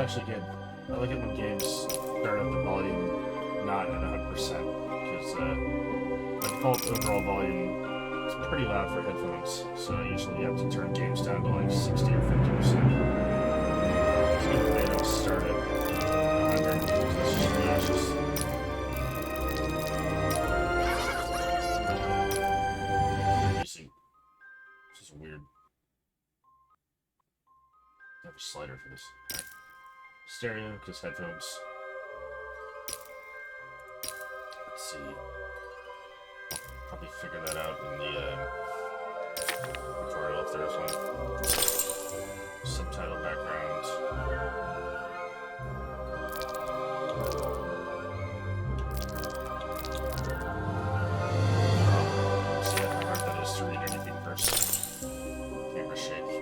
actually good. I like it when games start up the volume not at 100%, because by default overall volume is pretty loud for headphones, so usually you have to turn games down to like 60 or 50%. So they don't start at 100, because it's just obnoxious. This is weird. I have a slider for this. Right. Stereo, because headphones. Let's see. I'll probably figure that out in the tutorial if there is one. Subtitle background. See how hard that is to read anything first. Camera shake.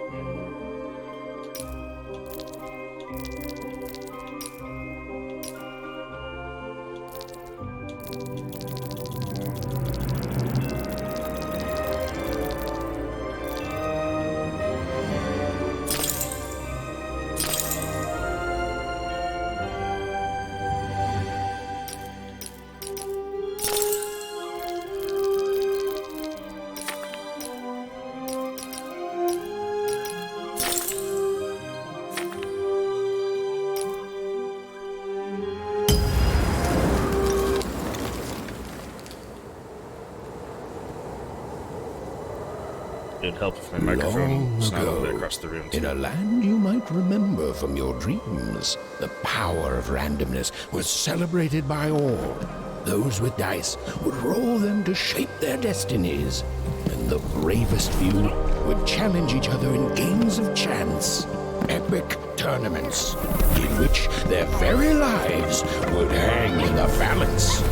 It'd help if my microphone was not all the way across the room. In a land you might remember from your dreams, the power of randomness was celebrated by all. Those with dice would roll them to shape their destinies, and the bravest few would challenge each other in games of chance, epic tournaments, in which their very lives would hang in the balance.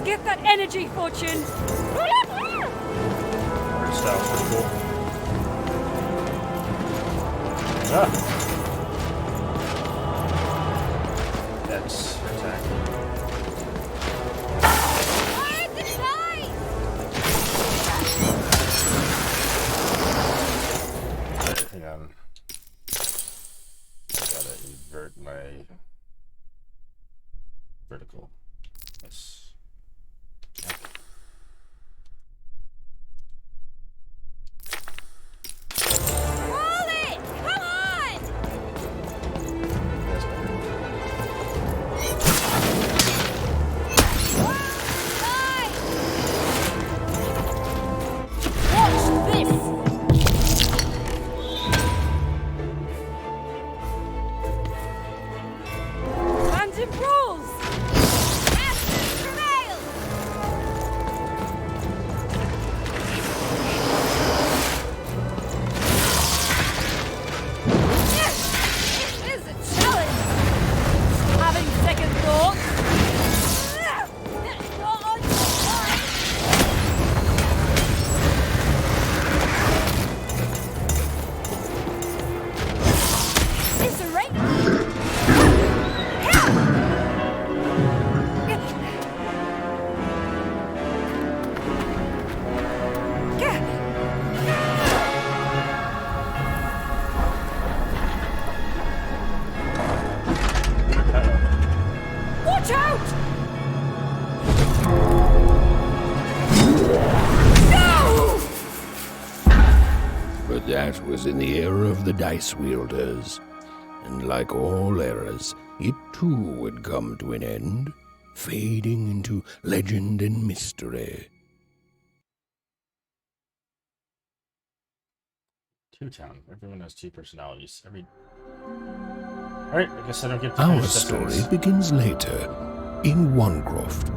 Get that energy, Fortune! Her style's pretty cool. Ah! That's her attack. Fire the light! Alright, hang on. Gotta invert my vertical. Yes. That was in the era of the dice wielders, and like all eras, it too would come to an end, fading into legend and mystery. Two-Town. Everyone has two personalities. Alright, I guess I don't get to Our finish story sentence. begins later, in Onecroft,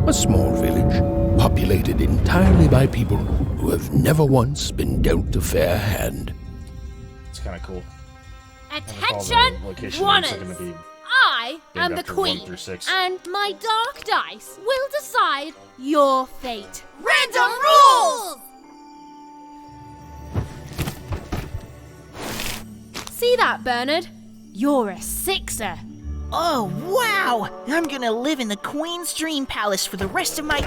a small village populated entirely by people who have never once been dealt a fair hand. It's kind of cool. Attention, location names are gonna runners! be I am named the after 1 queen, through 6. and my dark dice will decide your fate. Random rules! See that, Bernard? You're a 6er. Oh, wow! I'm gonna live in the Queen's Dream Palace for the rest of my...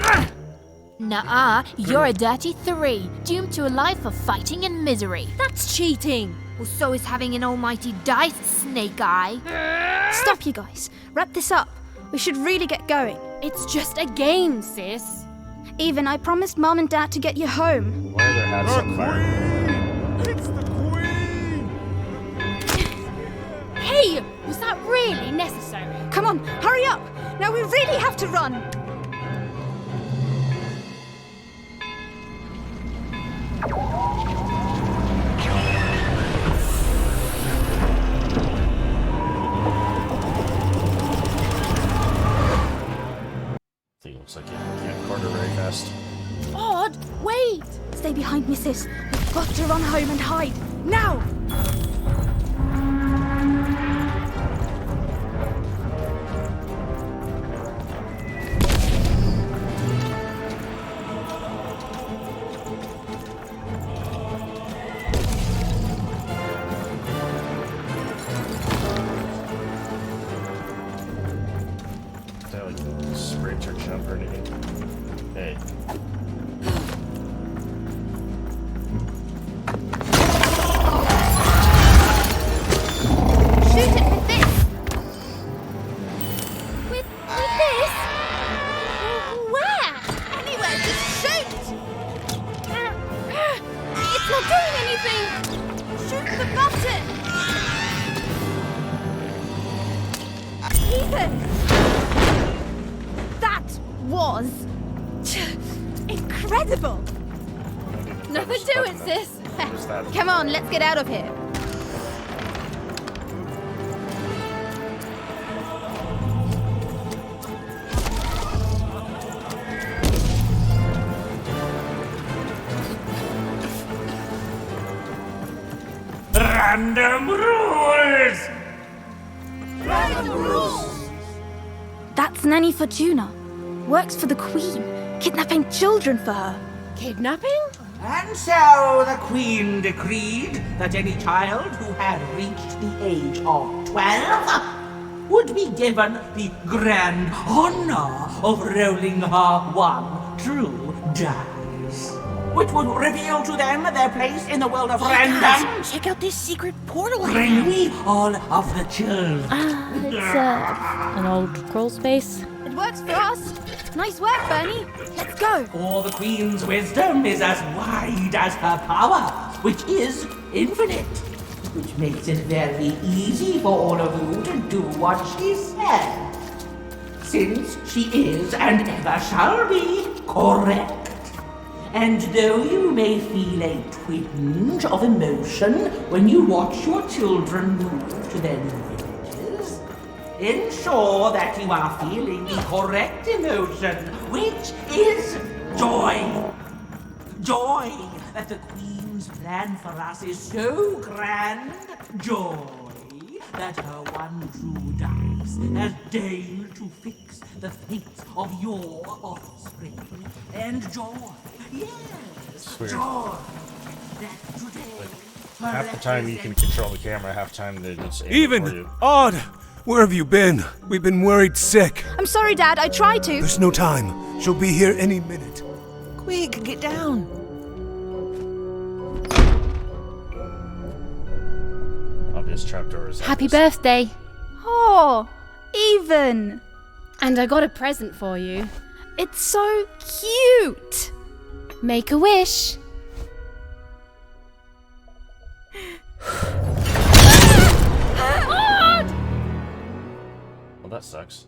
Nuh-uh, you're a dirty 3, doomed to a life of fighting and misery. That's cheating. Well, so is having an almighty dice, Snake Eye. Stop, you guys. Wrap this up. We should really get going. It's just a game, sis. Even, I promised Mom and Dad to get you home. Why are their hats on fire? It's the Queen! Hey, was that really necessary? Come on, hurry up! Now we really have to run! I think it looks like you can't corner very fast. Odd, wait. Stay behind me, sis. We've got to run home and hide. Now! Is that like sprint or jump or anything? Hey. Shoot it with this. With this? Where? Anywhere, just shoot. It's not doing anything. Shoot the button. Ethan! That was... incredible! Nothing to it, sis. Who's that? Come on, let's get out of here. Random rules! That's Nanny Fortuna. Works for the Queen, kidnapping children for her. Kidnapping? And so the Queen decreed that any child who had reached the age of 12 would be given the grand honor of rolling her one true dice, which would reveal to them their place in the world of random. Check out this secret portal I Bring found. me all of the children. It's, an old crawl space. It works for us. Nice work, Bernie. Let's go. For the Queen's wisdom is as wide as her power, which is infinite, which makes it very easy for all of you to do what she said, since she is and ever shall be correct. And though you may feel a twinge of emotion when you watch your children move to their new villages, ensure that you are feeling the correct emotion, which is joy. Joy that the Queen's plan for us is so grand. Joy that her one true dice has deigned to fix the fate of your offspring. And joy, yes, weird. joy that today... Half the time you can control the camera, half the time they just aim it for Even! you. Odd! Where have you been? We've been worried sick. I'm sorry, Dad. I tried to. There's no time. She'll be here any minute. Quick, get down. Obvious trapdoors. Happy birthday. Oh, Even. And I got a present for you. It's so cute. Make a wish. Well, that sucks.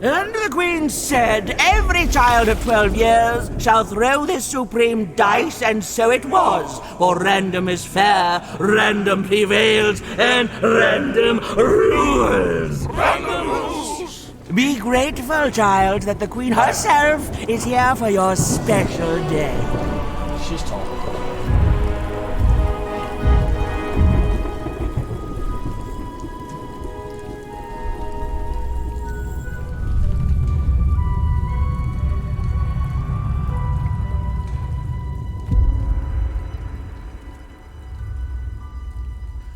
And the Queen said, every child of 12 years shall throw this supreme dice, and so it was. For random is fair, random prevails, and random rules. Random rules! Be grateful, child, that the Queen herself is here for your special day. She's tall.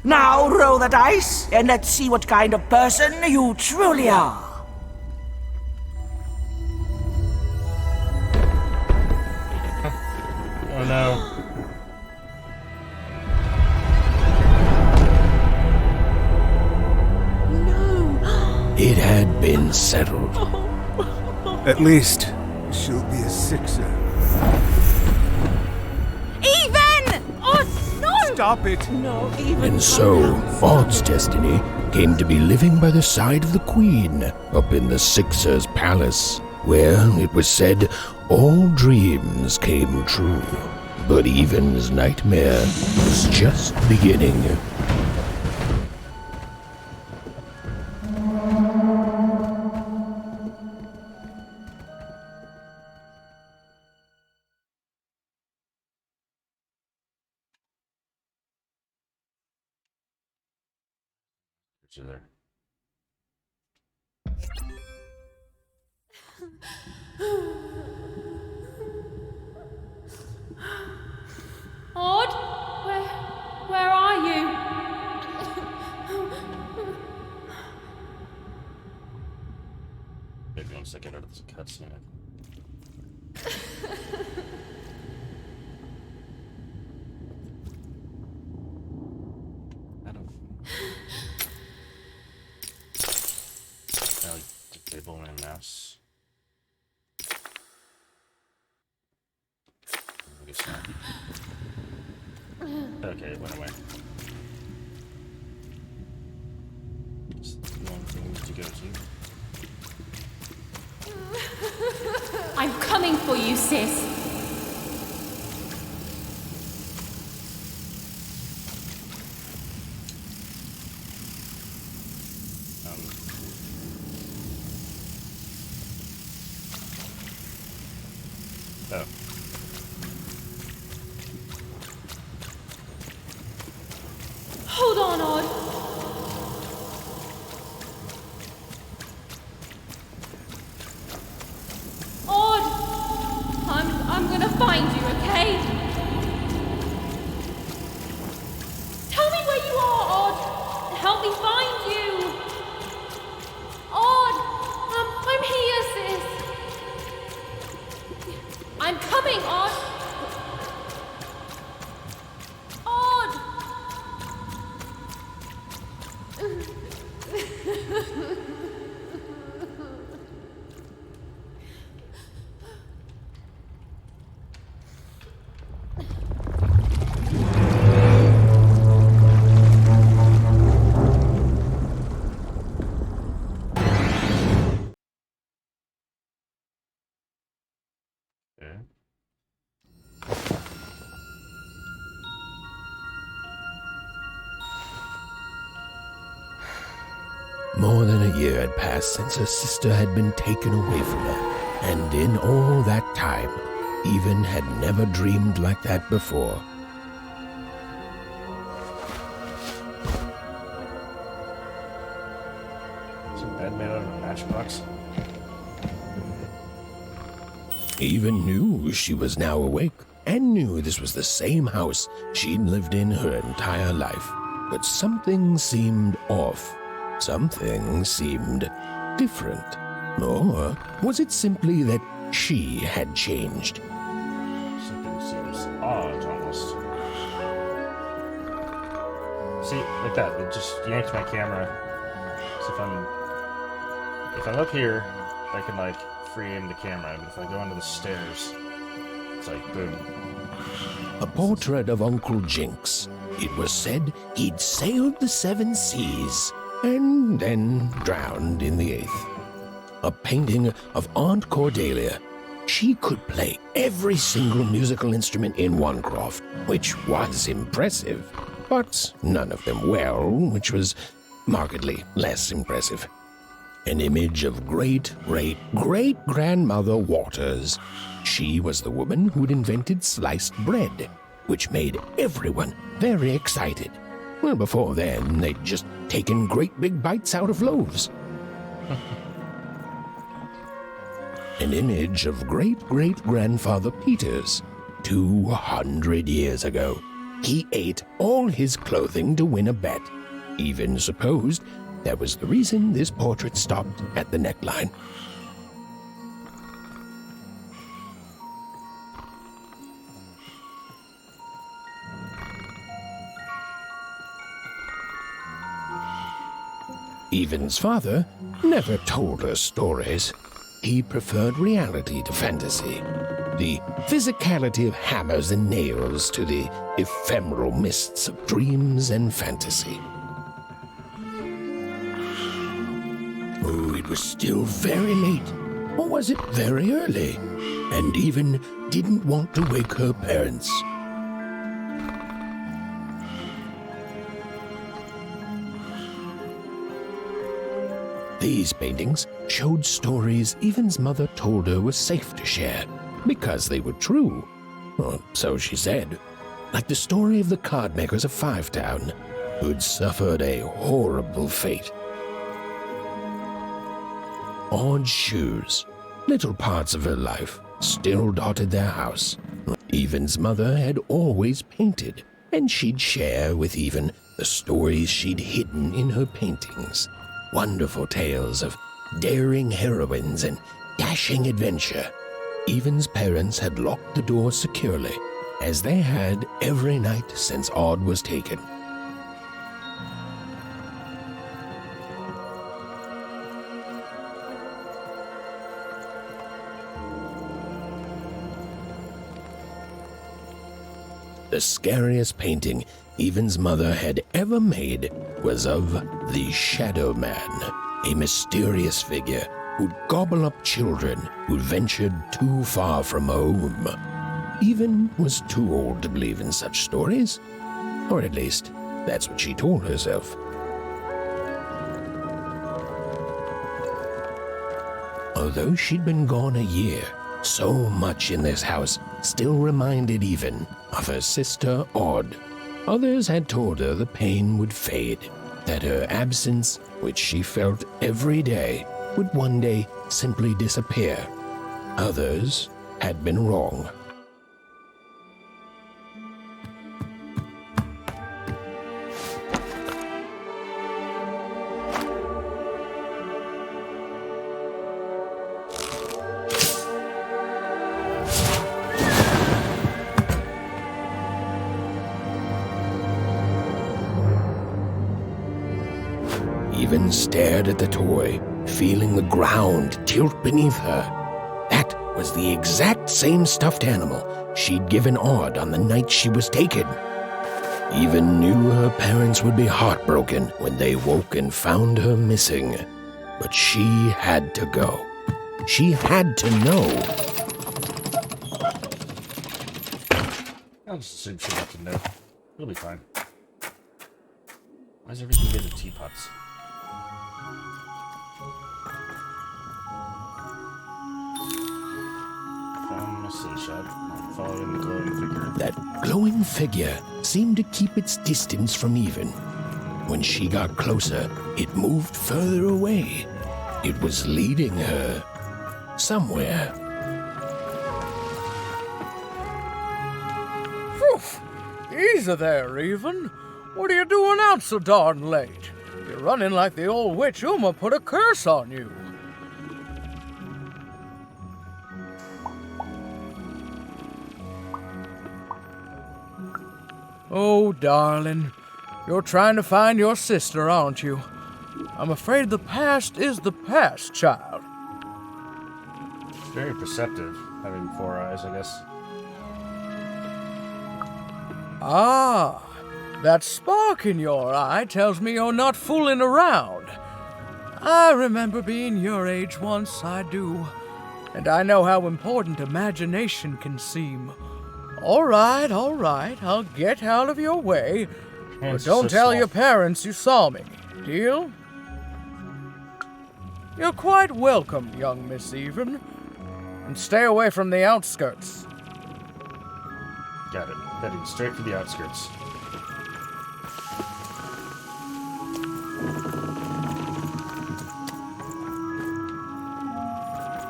Now roll the dice, and let's see what kind of person you truly are. Oh no. It had been settled. At least, she'll be a sixer. Even! Oh, no! Stop it! And so, Odd's destiny came to be living by the side of the Queen up in the Sixer's palace, where, it was said, all dreams came true. But Even's nightmare was just beginning. She's there. Odd? Where are you? Maybe once I get out of this cutscene. I don't. I like the table and mouse. I guess not. Okay, it went away. It's the one thing we need to go to. I'm coming for you, sis. Oh. Hold on, Odd. Odd! I'm gonna find you, okay? Tell me where you are, Odd! Help me find you! Odd! I'm here, sis! I'm coming, Odd! Odd! Okay. More than a year had passed since her sister had been taken away from her, and in all that time, Even had never dreamed like that before. Is a bed made out of a matchbox? Even knew she was now awake, and knew this was the same house she'd lived in her entire life. But something seemed off. Something seemed different. Or was it simply that she had changed? Something seems odd, almost. See, like that. It just yanked my camera. So if I look here, I can like free aim the camera. But if I go under the stairs, it's like boom. A portrait of Uncle Jinx. It was said he'd sailed the 7 seas and then drowned in the 8th. A painting of Aunt Cordelia. She could play every single musical instrument in Onecroft, which was impressive, but none of them well, which was markedly less impressive. an image of great-great-great-grandmother Waters. She was the woman who'd invented sliced bread, which made everyone very excited. Well, before then, they'd just taken great big bites out of loaves. An image of great-great-grandfather Peters. 200 years ago, he ate all his clothing to win a bet. Even supposed that was the reason this portrait stopped at the neckline. Evan's father never told her stories. He preferred reality to fantasy, the physicality of hammers and nails to the ephemeral mists of dreams and fantasy. Oh, it was still very late, or was it very early? And Evan didn't want to wake her parents. These paintings showed stories Evan's mother told her were safe to share, because they were true. Or so she said. Like the story of the card makers of Five Town, who'd suffered a horrible fate. Odd shoes, little parts of her life, still dotted their house. Evan's mother had always painted, and she'd share with Evan the stories she'd hidden in her paintings. Wonderful tales of daring heroines and dashing adventure. Evan's parents had locked the door securely, as they had every night since Odd was taken. The scariest painting Evan's mother had ever made was of the Shadow Man, a mysterious figure who'd gobble up children who'd ventured too far from home. Evan was too old to believe in such stories, or at least that's what she told herself. Although she'd been gone a year, so much in this house still reminded Evan of her sister Odd. Others had told her the pain would fade, that her absence, which she felt every day, would one day simply disappear. Others had been wrong. Evan stared at the toy, feeling the ground tilt beneath her. That was the exact same stuffed animal she'd given Odd on the night she was taken. Evan knew her parents would be heartbroken when they woke and found her missing. But she had to go. She had to know. I'll just assume she'll have to know. It'll be fine. Why is everything made of teapots? Found my slingshot. Following the glowing figure. That glowing figure seemed to keep its distance from Evan. When she got closer, it moved further away. It was leading her somewhere. Easy there, Even. What are you doing out so darn late? You're running like the old witch Uma put a curse on you. Oh, darling, you're trying to find your sister, aren't you? I'm afraid the past is the past, child. Very perceptive, having 4 eyes, I guess. Ah, that spark in your eye tells me you're not fooling around. I remember being your age once, I do. And I know how important imagination can seem. All right, I'll get out of your way. But don't tell your parents you saw me. Deal? You're quite welcome, young Miss Even. And stay away from the outskirts. Got it. Heading straight for the outskirts.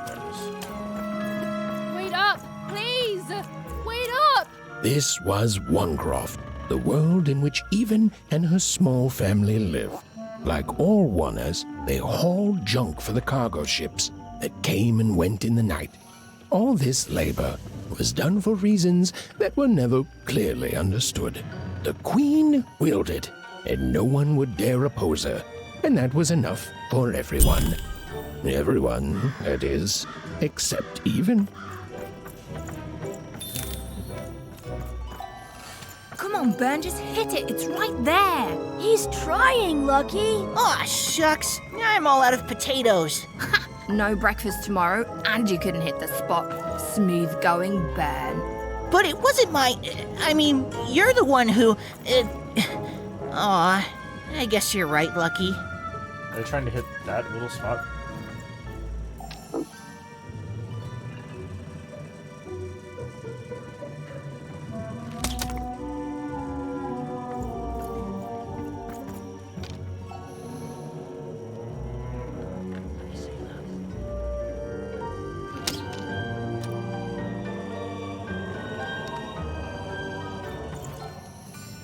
There it is. Wait up, please! Wait up! This was Onecroft, the world in which Even and her small family lived. Like all Oners, they hauled junk for the cargo ships that came and went in the night. All this labor was done for reasons that were never clearly understood. The Queen willed it, and no one would dare oppose her, and that was enough for everyone. Everyone, that is, except Even. Come on, Ben, just hit it. It's right there. He's trying, Lucky. Aw, shucks. I'm all out of potatoes. No breakfast tomorrow, and you couldn't hit the spot. Smooth going, Ben. But it wasn't my... I mean, you're the one who... Aw, I guess you're right, Lucky. Are they trying to hit that little spot?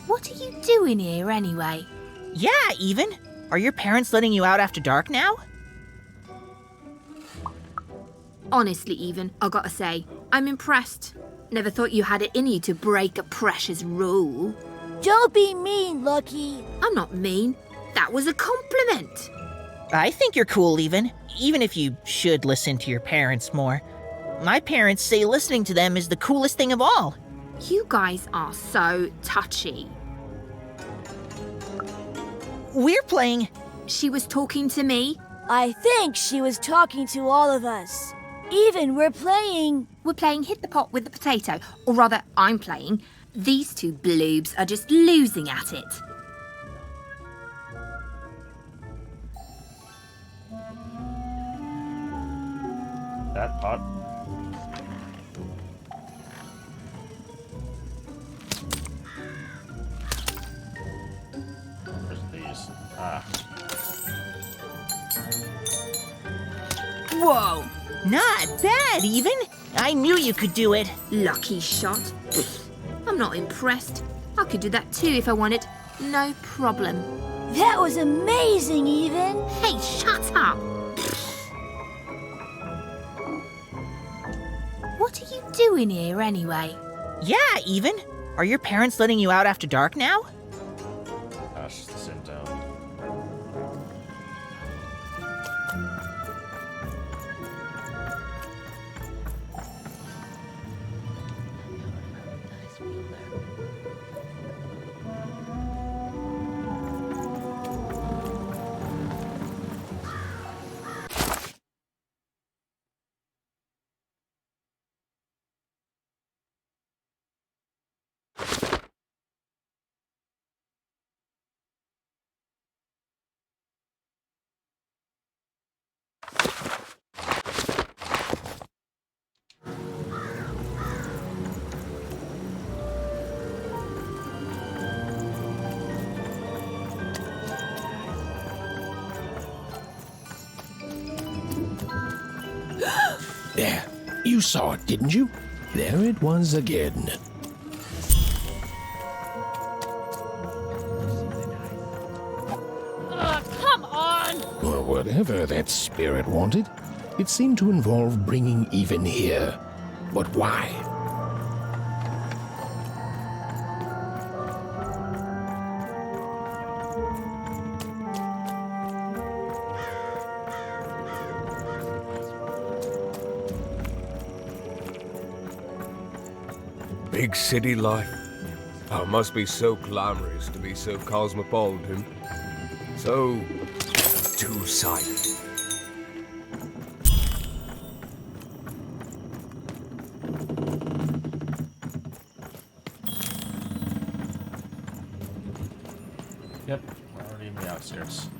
What are you doing here anyway? Yeah, Even. Are your parents letting you out after dark now? Honestly, Even, I gotta say, I'm impressed. Never thought you had it in you to break a precious rule. Don't be mean, Lucky. I'm not mean. That was a compliment. I think you're cool, even if you should listen to your parents more. My parents say listening to them is the coolest thing of all. You guys are so touchy. We're playing... She was talking to me. I think she was talking to all of us. Even we're playing... We're playing Hit the Pot with the Potato. Or rather, I'm playing. These two bloobs are just losing at it. That pot. Where's these? Ah. Whoa! Not bad, Even. I knew you could do it. Lucky shot. I'm not impressed. I could do that too if I wanted. No problem. That was amazing, Even. Hey, shut up! What are you doing here anyway? Yeah, Even. Are your parents letting you out after dark now? Gosh, the same down. There, you saw it, didn't you? There it was again. Come on! Well, whatever that spirit wanted, it seemed to involve bringing Even here. But why? Big city life. Oh, it must be so glamorous to be so cosmopolitan. So... two-sided. Yep, we're already in the outskirts.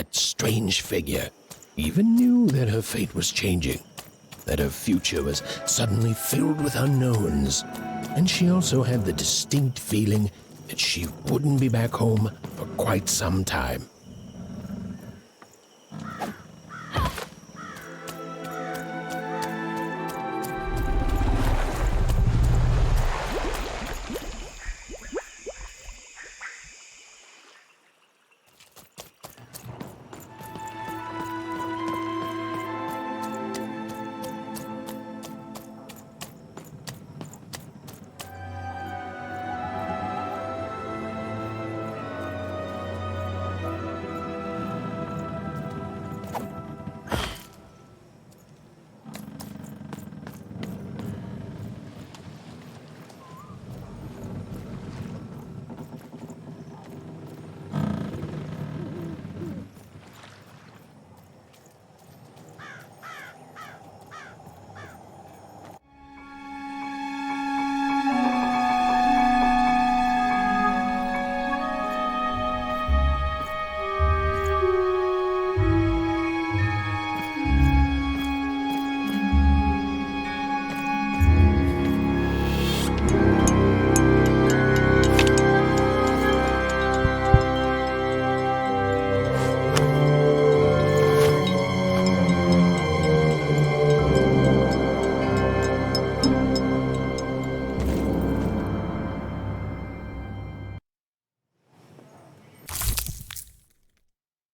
that strange figure, even knew that her fate was changing, that her future was suddenly filled with unknowns, and she also had the distinct feeling that she wouldn't be back home for quite some time.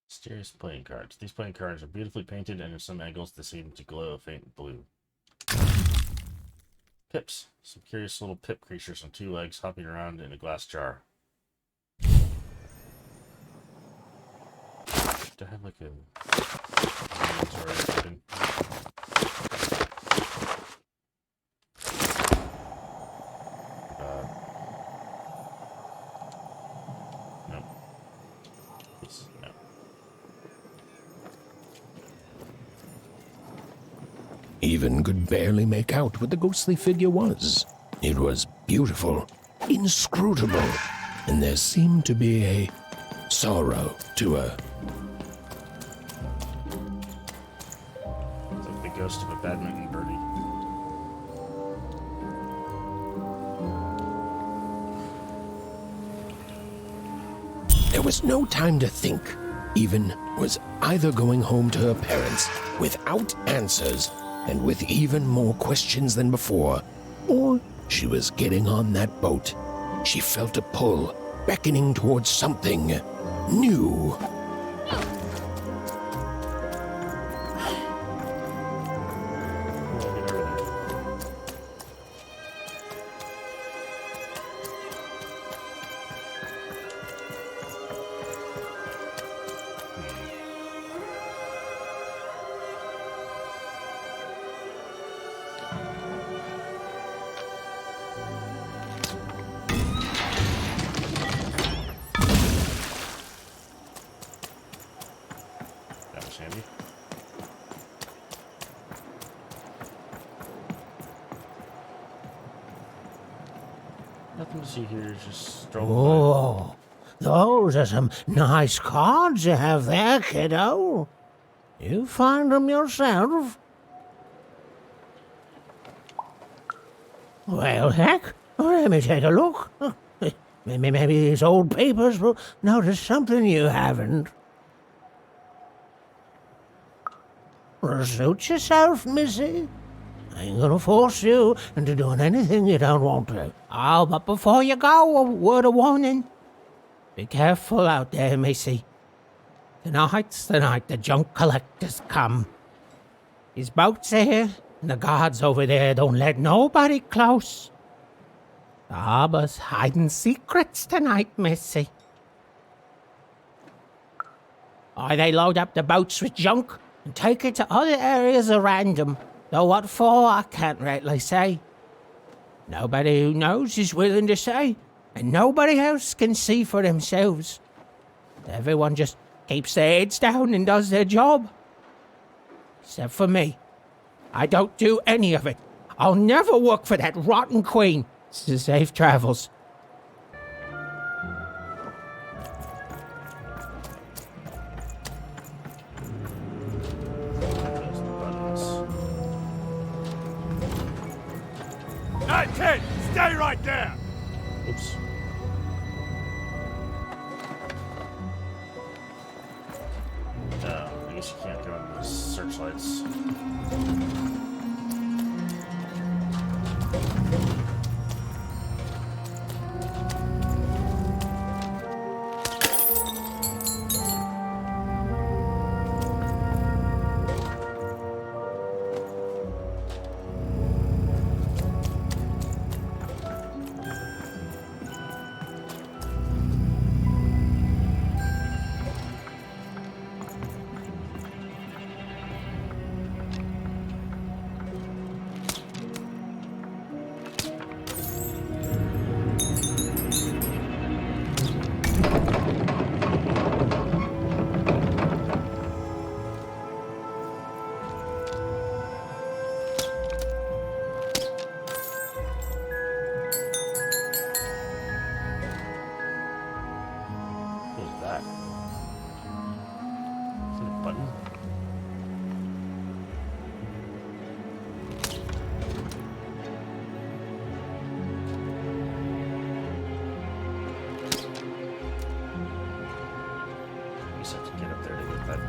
Mysterious playing cards. These playing cards are beautifully painted, and in some angles they seem to glow a faint blue. Pips. Some curious little pip creatures on 2 legs hopping around in a glass jar. Do I have like a inventory or something? No. Yes, no. Even could barely make out what the ghostly figure was. It was beautiful, inscrutable, and there seemed to be a sorrow to her. It's like the ghost of a badminton birdie. There was no time to think. Even was either going home to her parents without answers and with even more questions than before, or she was getting on that boat. She felt a pull, beckoning towards something new. That was handy. Nothing to see here, just strolling by. Oh, those are some nice cards you have there, kiddo. You find them yourself? Well, heck, let me take a look. Maybe these old papers will notice something you haven't. Suit yourself, missy. I ain't gonna force you into doing anything you don't want to. Oh, but before you go, a word of warning. Be careful out there, missy. Tonight's the night the junk collectors come. His boat's here, and the guards over there don't let nobody close. The harbor's hiding secrets tonight, missy. Or they load up the boats with junk and take it to other areas at random. Though what for, I can't rightly say. Nobody who knows is willing to say, and nobody else can see for themselves. Everyone just keeps their heads down and does their job. Except for me. I don't do any of it. I'll never work for that rotten queen. Safe travels. Hey, kid! Stay right there! Oops. I guess you can't go in the searchlights. What was that? Is it a button? I just have to get up there to get that.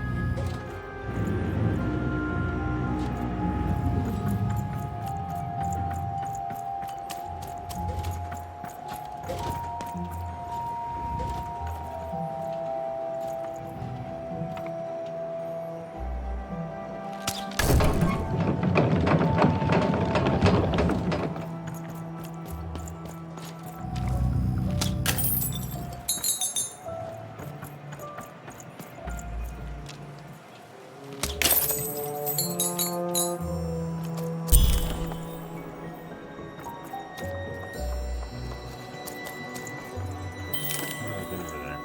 I'll get over there.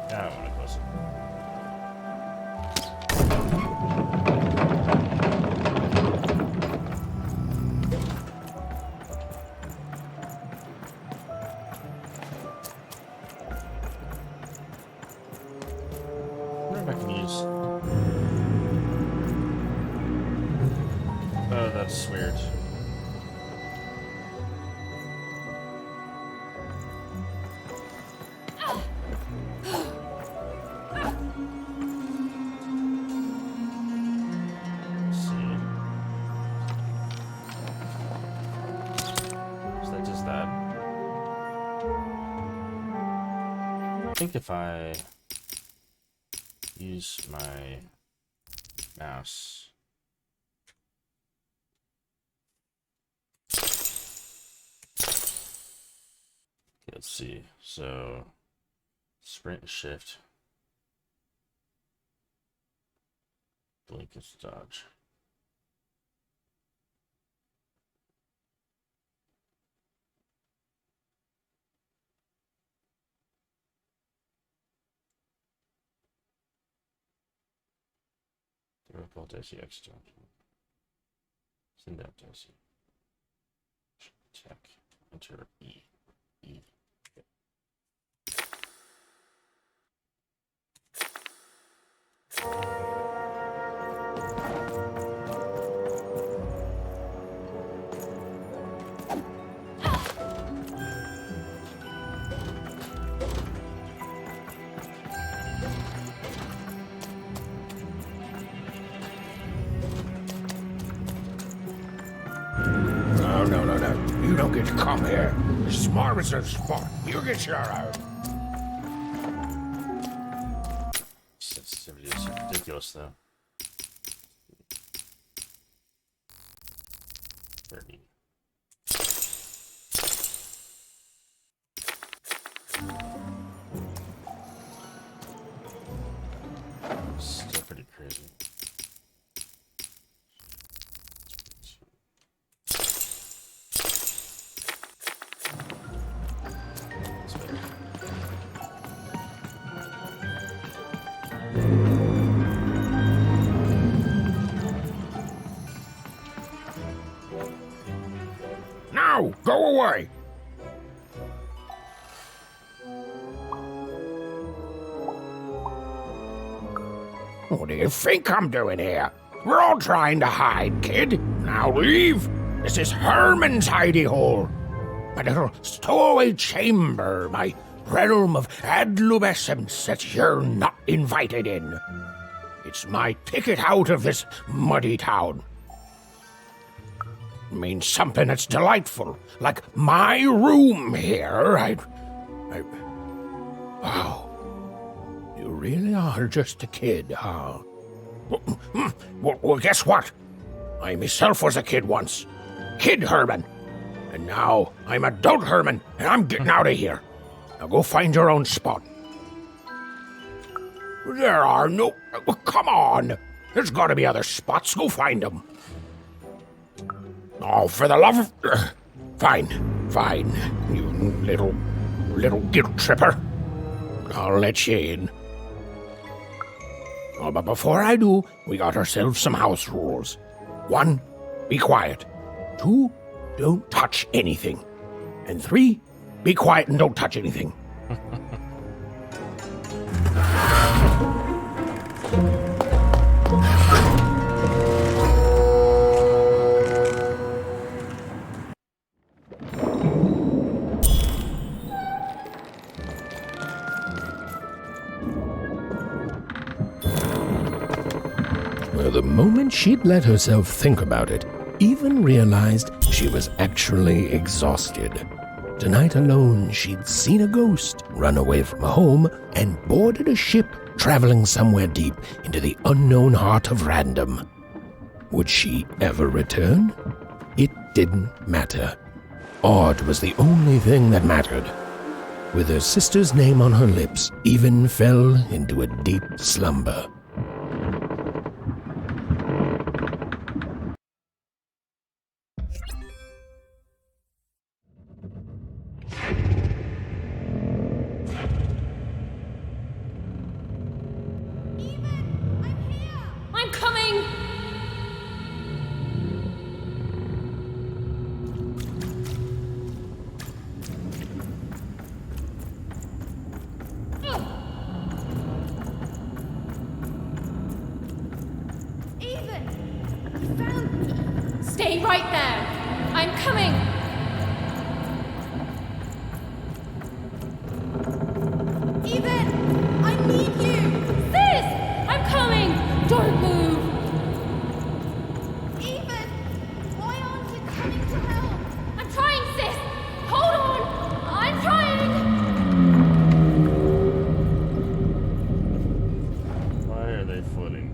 I don't want to close it. I wonder if I can use. Oh, that's weird. Let's see. So that does that. I think if I use my mouse. Okay, let's see. So sprint, shift, blink is dodge. Report AC extract. Send out AC. Check. Enter E. E. No. You don't get to come here. Smart as a spot. You get your out. Sensitivity is ridiculous, though. 30. Still pretty crazy. Now, go away. What do you think I'm doing here? We're all trying to hide, kid. Now leave. This is Herman's hidey hole. My little stowaway chamber, my realm of adolescence that you're not invited in. It's my ticket out of this muddy town. It means something that's delightful, like my room here. Wow. You really are just a kid, huh? Well, guess what? I myself was a kid once. Kid Herman. And now I'm adult Herman, and I'm getting out of here. Now go find your own spot. There are no... Come on! There's got to be other spots. Go find them. Oh, for the love of... Fine. You little guilt tripper. I'll let you in. Oh, but before I do, we got ourselves some house rules. 1, be quiet. 2, don't touch anything. And 3, be quiet and don't touch anything. Well, the moment she'd let herself think about it, Even realized she was actually exhausted. Tonight alone, she'd seen a ghost, run away from home, and boarded a ship traveling somewhere deep into the unknown heart of random. Would she ever return? It didn't matter. Odd was the only thing that mattered. With her sister's name on her lips, Even fell into a deep slumber. I'm coming! Even! You found me! Stay right there! I'm coming! Even! I need you! Sis! I'm coming! Don't move! Even! Why aren't you coming to help? I'm trying, sis! Hold on! I'm trying! Why are they floating?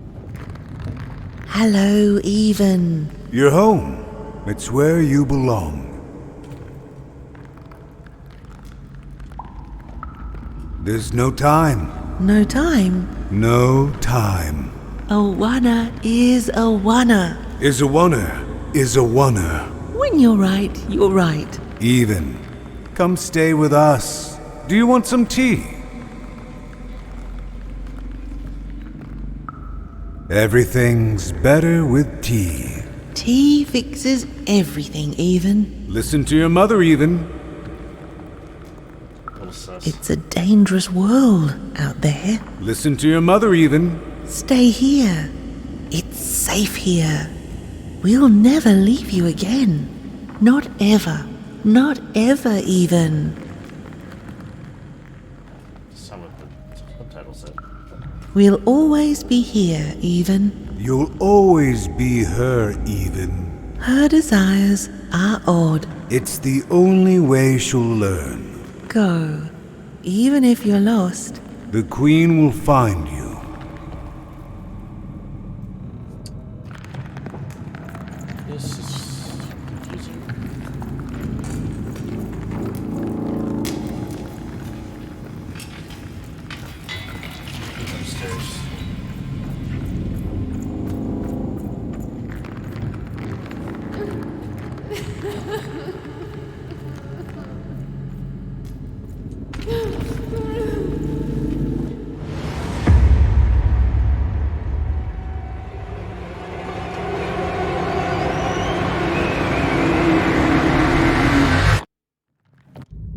Hello, Even. You're home. It's where you belong. There's no time. No time. No time. A wanna is a wanna. Is a wanna. Is a wanna. When you're right, you're right. Even. Come stay with us. Do you want some tea? Everything's better with tea. Tea fixes everything, even. Listen to your mother, even. It's a dangerous world out there. Listen to your mother, even. Stay here. It's safe here. We'll never leave you again. Not ever. Not ever, even. Some of the subtitles said. We'll always be here, even. You'll always be her, even. Her desires are odd. It's the only way she'll learn. Go. Even if you're lost. The Queen will find you. This is confusing. Upstairs.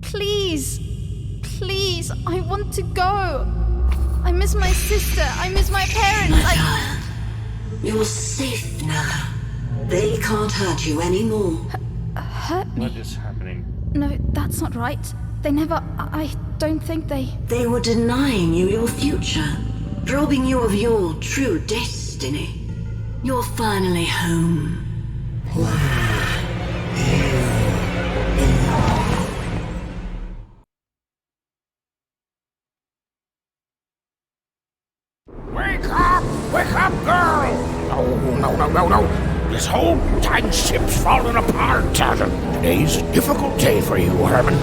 Please. Please, I want to go. I miss my sister. I miss my parents. You're safe now. They can't hurt you anymore. Hurt me? What is happening? No, that's not right. They never. I don't think they. They were denying you your future, robbing you of your true destiny. You're finally home. Wake up! Wake up, girl! No. This whole time ship's falling apart. Today's a difficult day for you, Herman.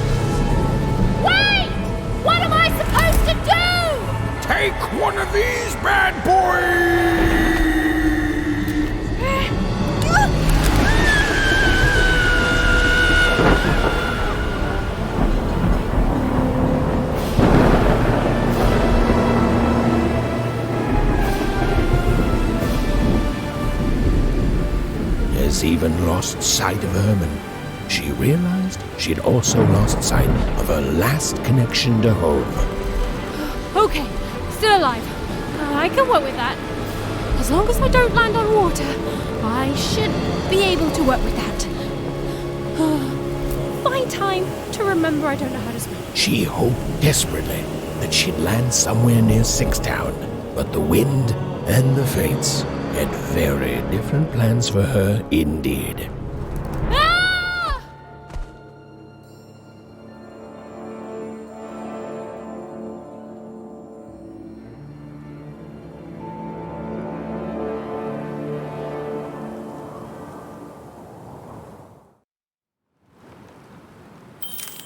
Wait! What am I supposed to do? Take one of these bad boys! Has even lost sight of Herman. She realized she'd also lost sight of her last connection to home. Okay, still alive. I can work with that. As long as I don't land on water, I should be able to work with that. Find time to remember I don't know how to swim. She hoped desperately that she'd land somewhere near Sixtown, but the wind and the fates had very different plans for her indeed. Ah!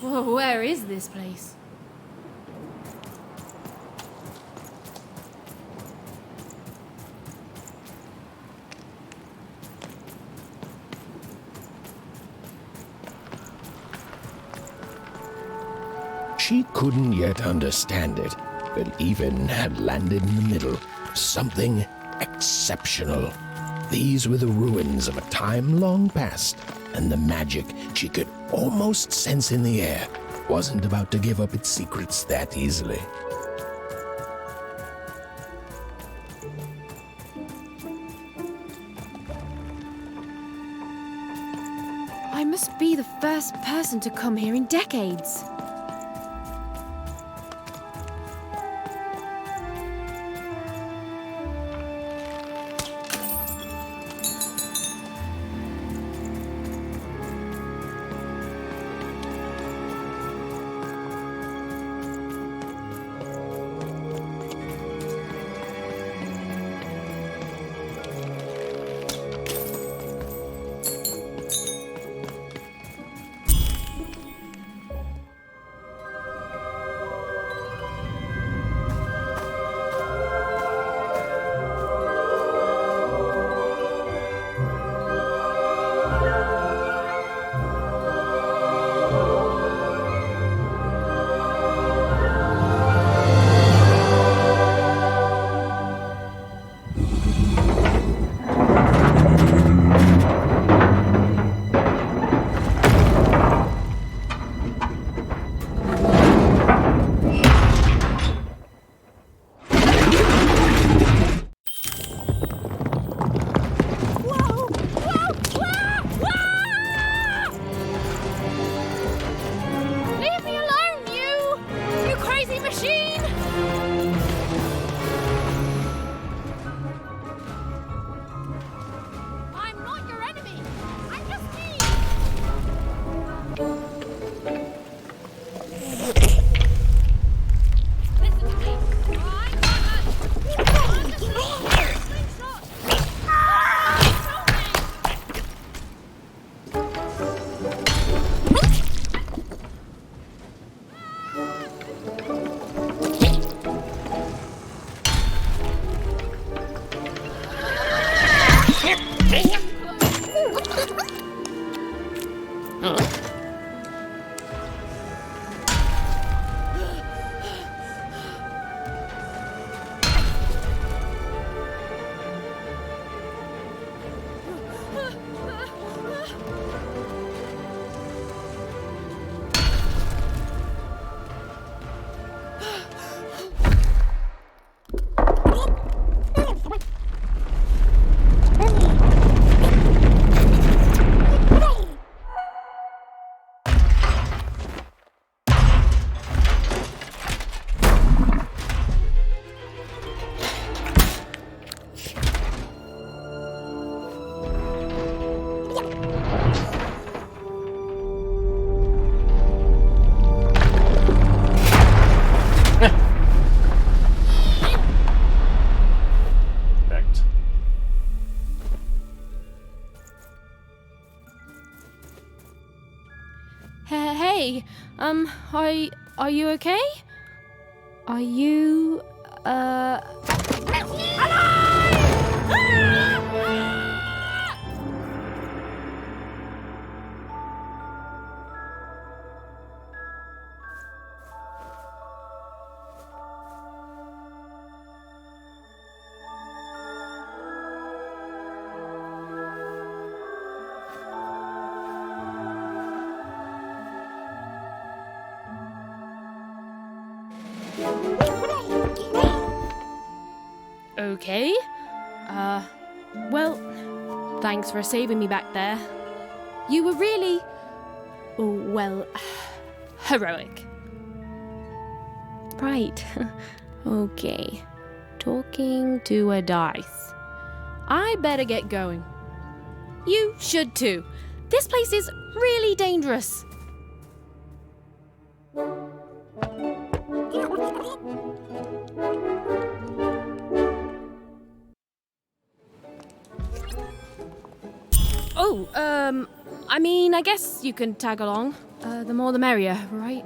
Whoa, where is this place? She couldn't yet understand it, but Even had landed in the middle of something exceptional. These were the ruins of a time long past, and the magic she could almost sense in the air wasn't about to give up its secrets that easily. I must be the first person to come here in decades. Hey, are you okay? Are you, okay? Well, thanks for saving me back there. You were really, well, heroic. Right. Okay. Talking to a dice. I better get going. You should too. This place is really dangerous. Oh, I mean, I guess you can tag along. The more the merrier, right?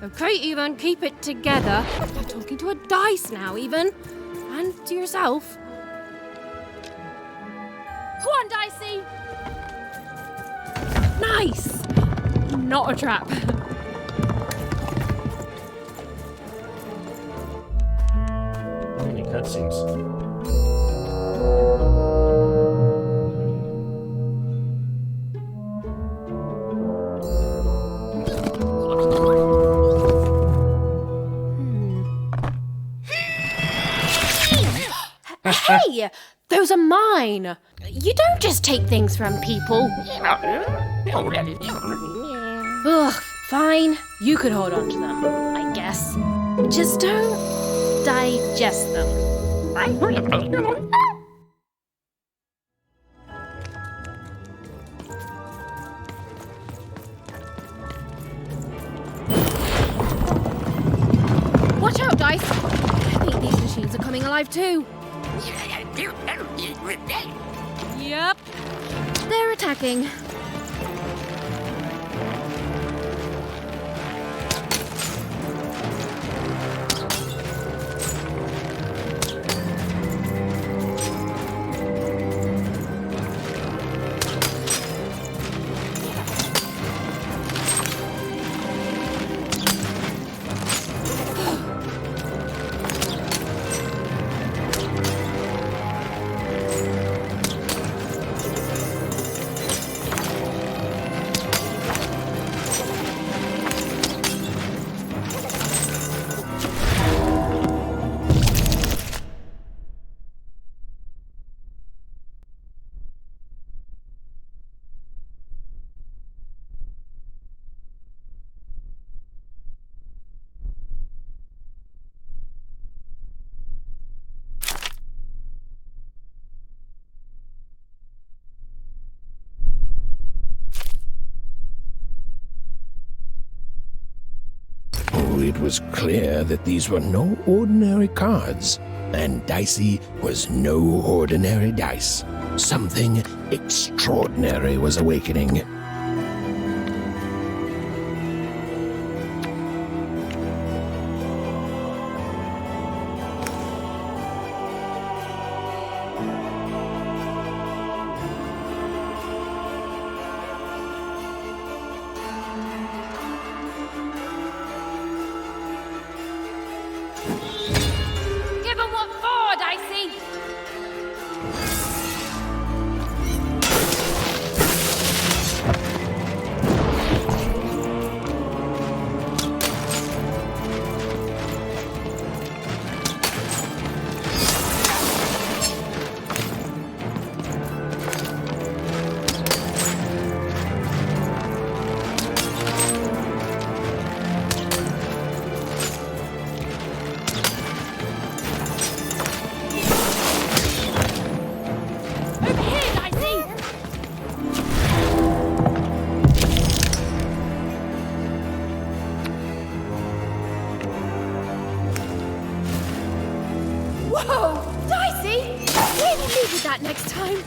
Okay, Ethan, keep it together. You're talking to a dice now, Ethan. And to yourself. Go on, Dicey! Nice! Not a trap. How many cutscenes? Hey! Those are mine! You don't just take things from people. Ugh, fine. You could hold on to them, I guess. Just don't digest them. Watch out, Dice! I think these machines are coming alive too. Yep. They're attacking. It was clear that these were no ordinary cards, and Dicey was no ordinary dice. Something extraordinary was awakening. Give 'em what for, Dicey! Over here, Dicey! Whoa! Dicey! Really needed that next time.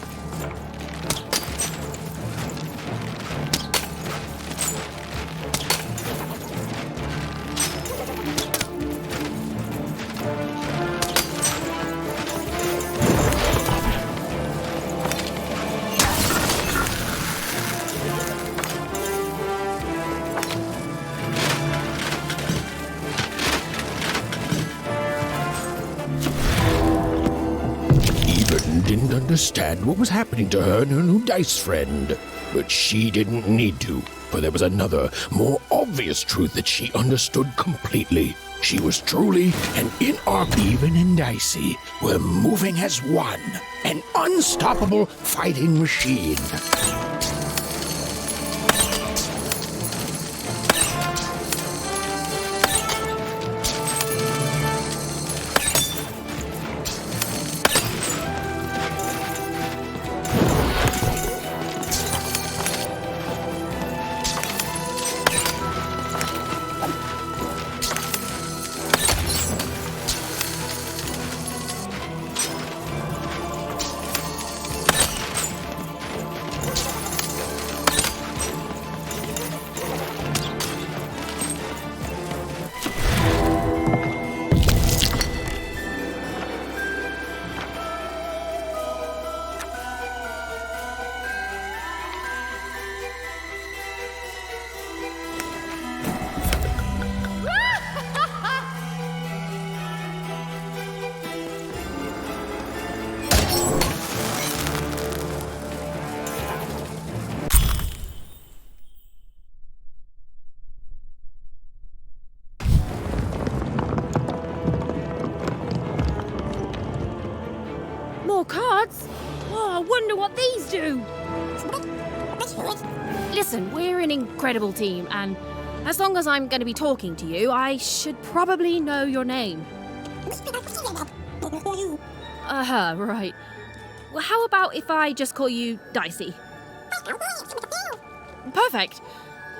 understand what was happening to her and her new dice friend. But she didn't need to, for there was another, more obvious truth that she understood completely. She was truly and Even and Dicey were moving as one, an unstoppable fighting machine. More cards? Oh, I wonder what these do. Listen, we're an incredible team, and as long as I'm going to be talking to you, I should probably know your name. Right. Well, how about if I just call you Dicey? Perfect.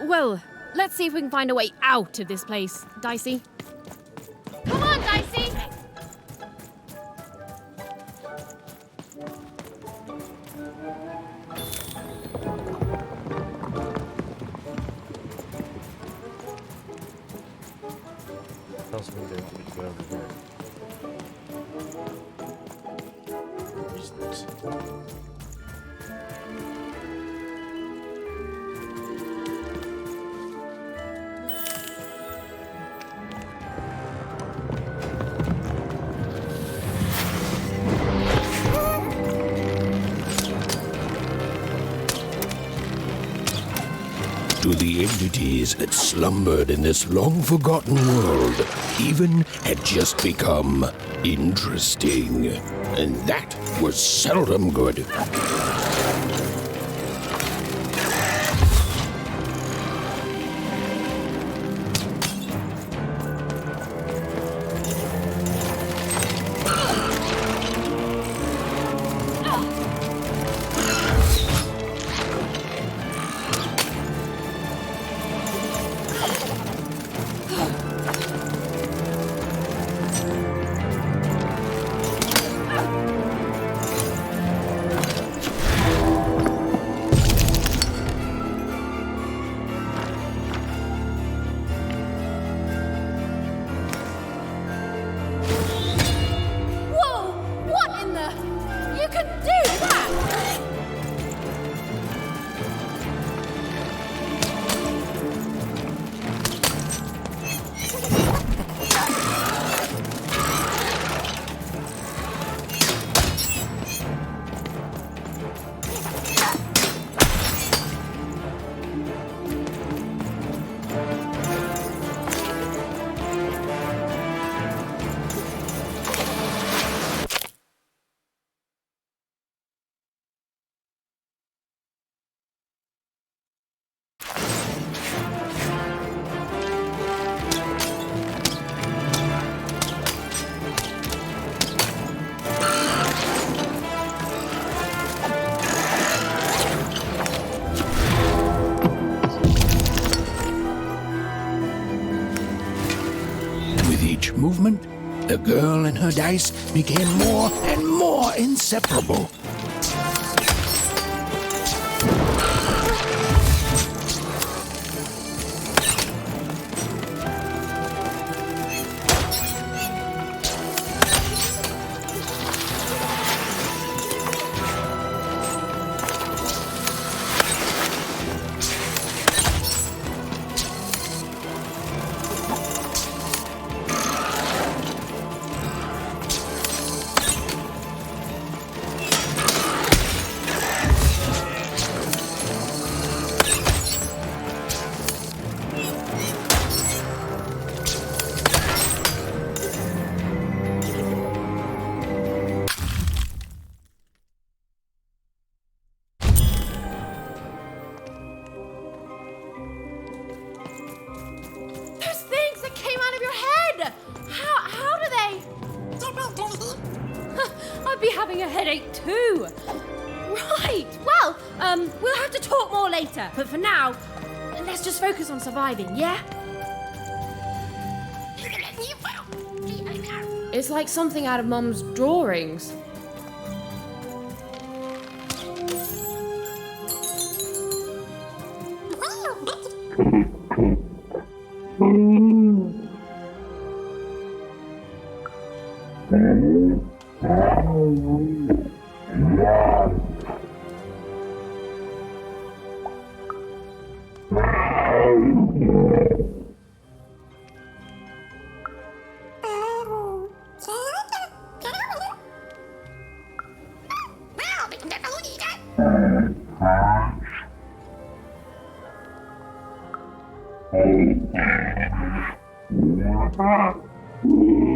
Well, let's see if we can find a way out of this place, Dicey. Come on, Dicey! Tells me that we need to go over here. Where's this? To the entities that slumbered in this long-forgotten world, Even had just become interesting. And that was seldom good. Movement, the girl and her dice became more and more inseparable. be having a headache too. Right. Well, we'll have to talk more later. But for now, let's just focus on surviving, yeah? It's like something out of Mum's drawings.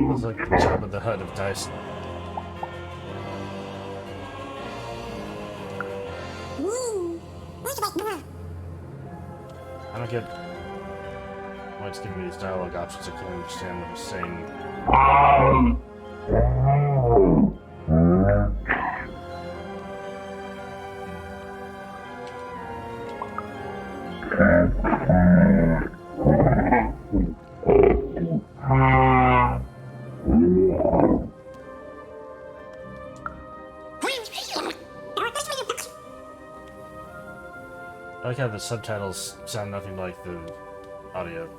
It's like the job of the HUD of dice. I don't get why it's giving me these dialogue options. I can't understand what he's saying. I like how the subtitles sound nothing like the audio.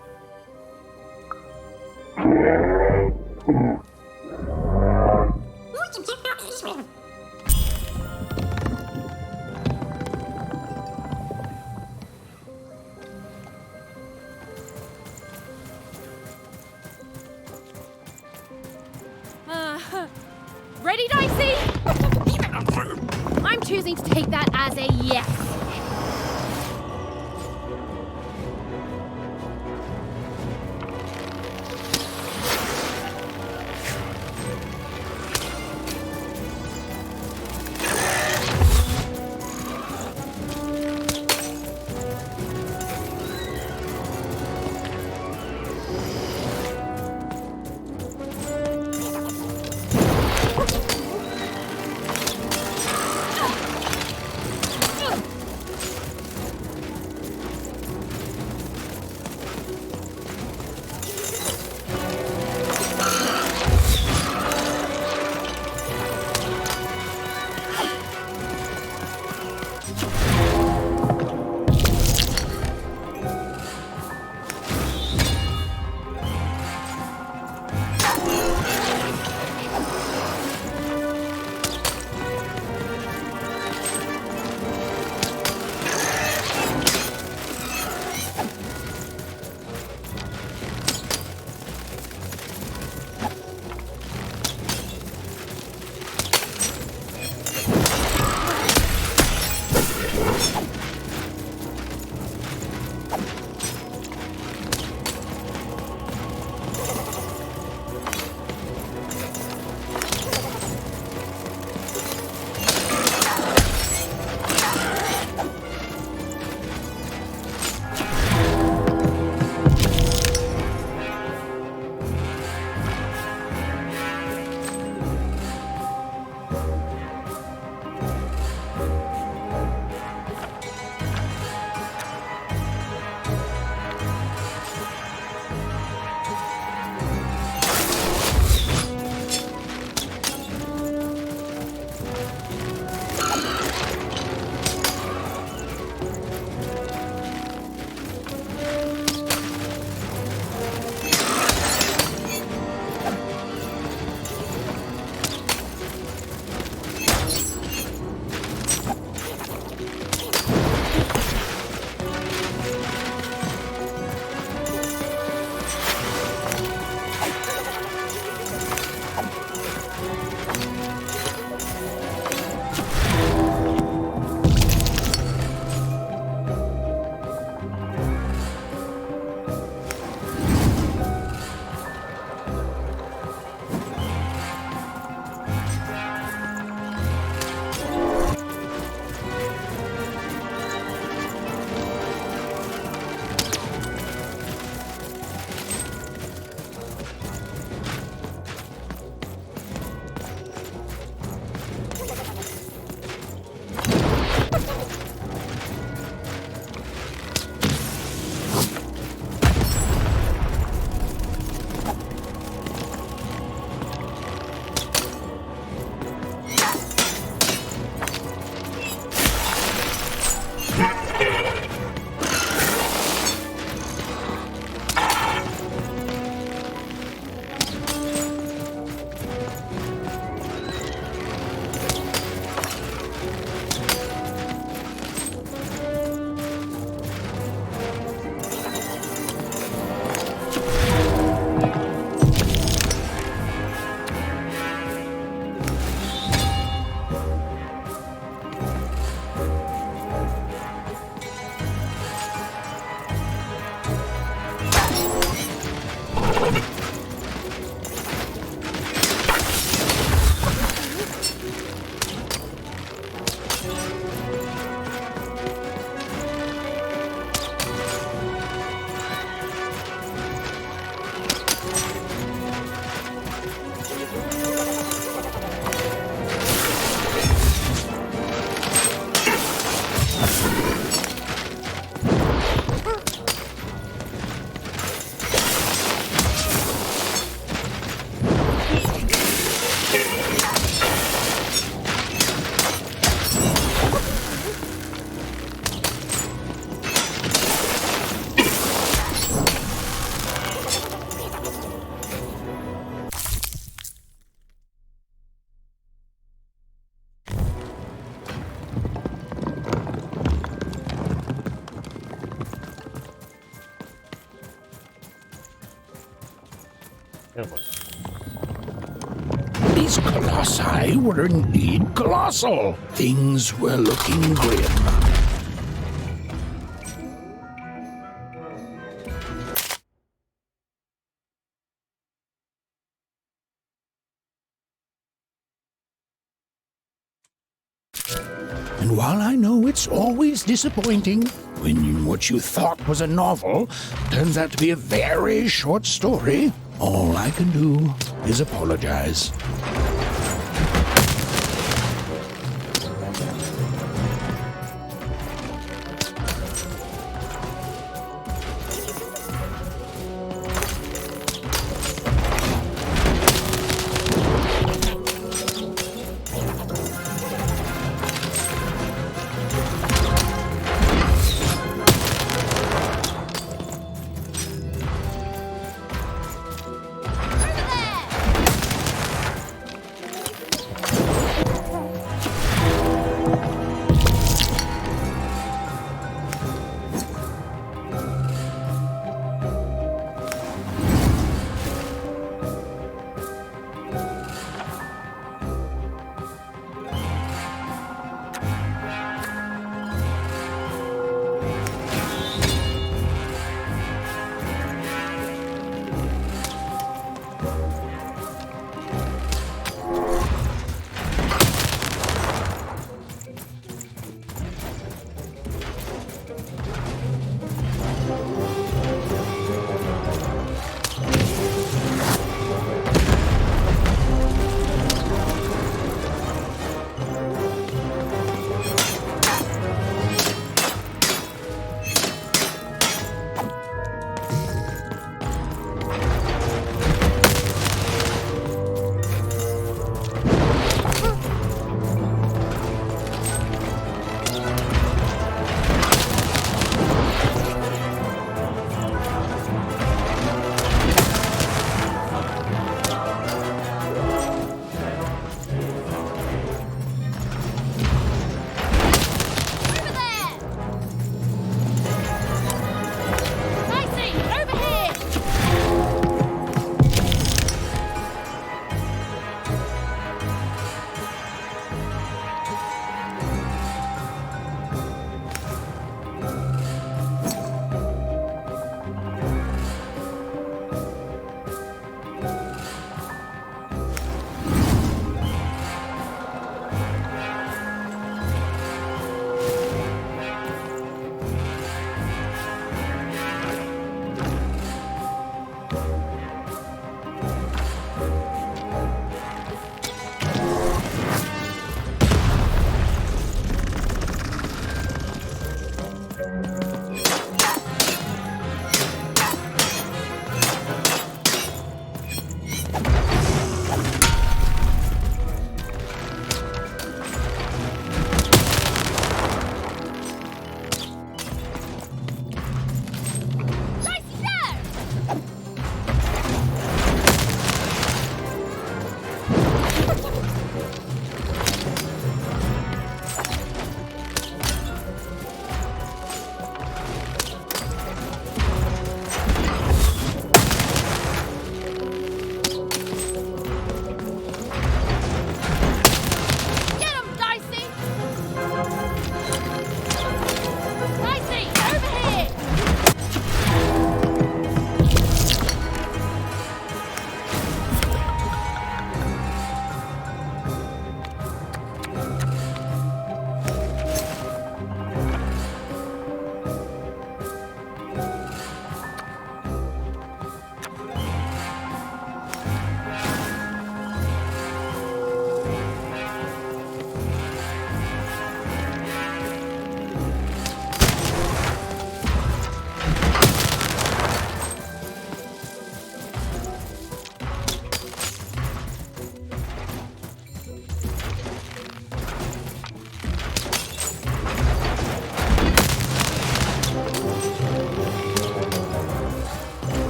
Ready, Dicey? I'm choosing to take that as a yes. Good one. These colossi were indeed colossal. Things were looking grim. And while I know it's always disappointing when what you thought was a novel turns out to be a very short story, all I can do is apologize.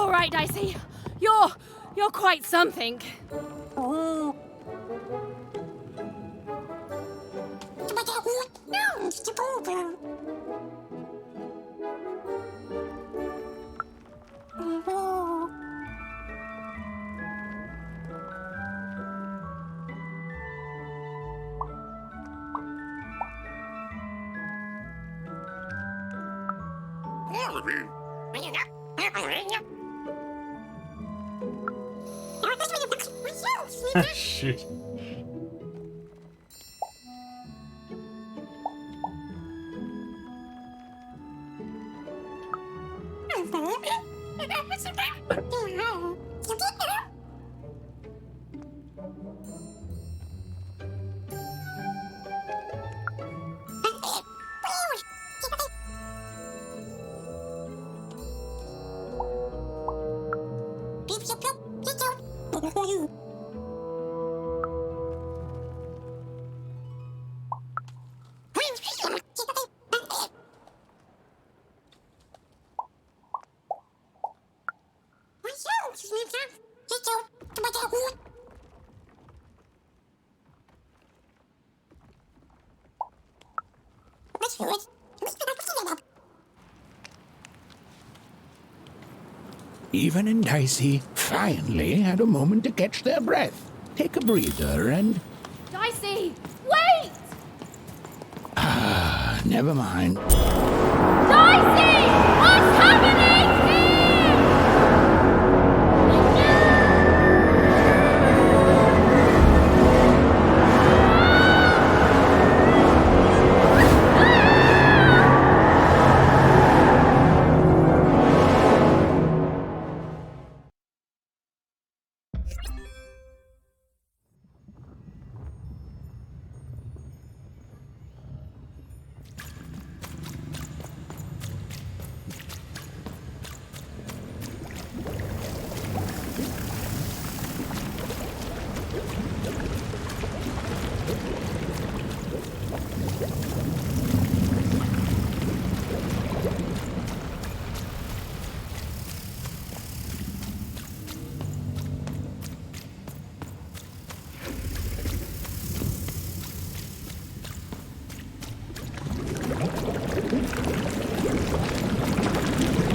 All right, Dicey. You're quite something. Shit. Even and Dicey finally had a moment to catch their breath, take a breather, and... Dicey, wait! never mind. Dicey! What's happening here?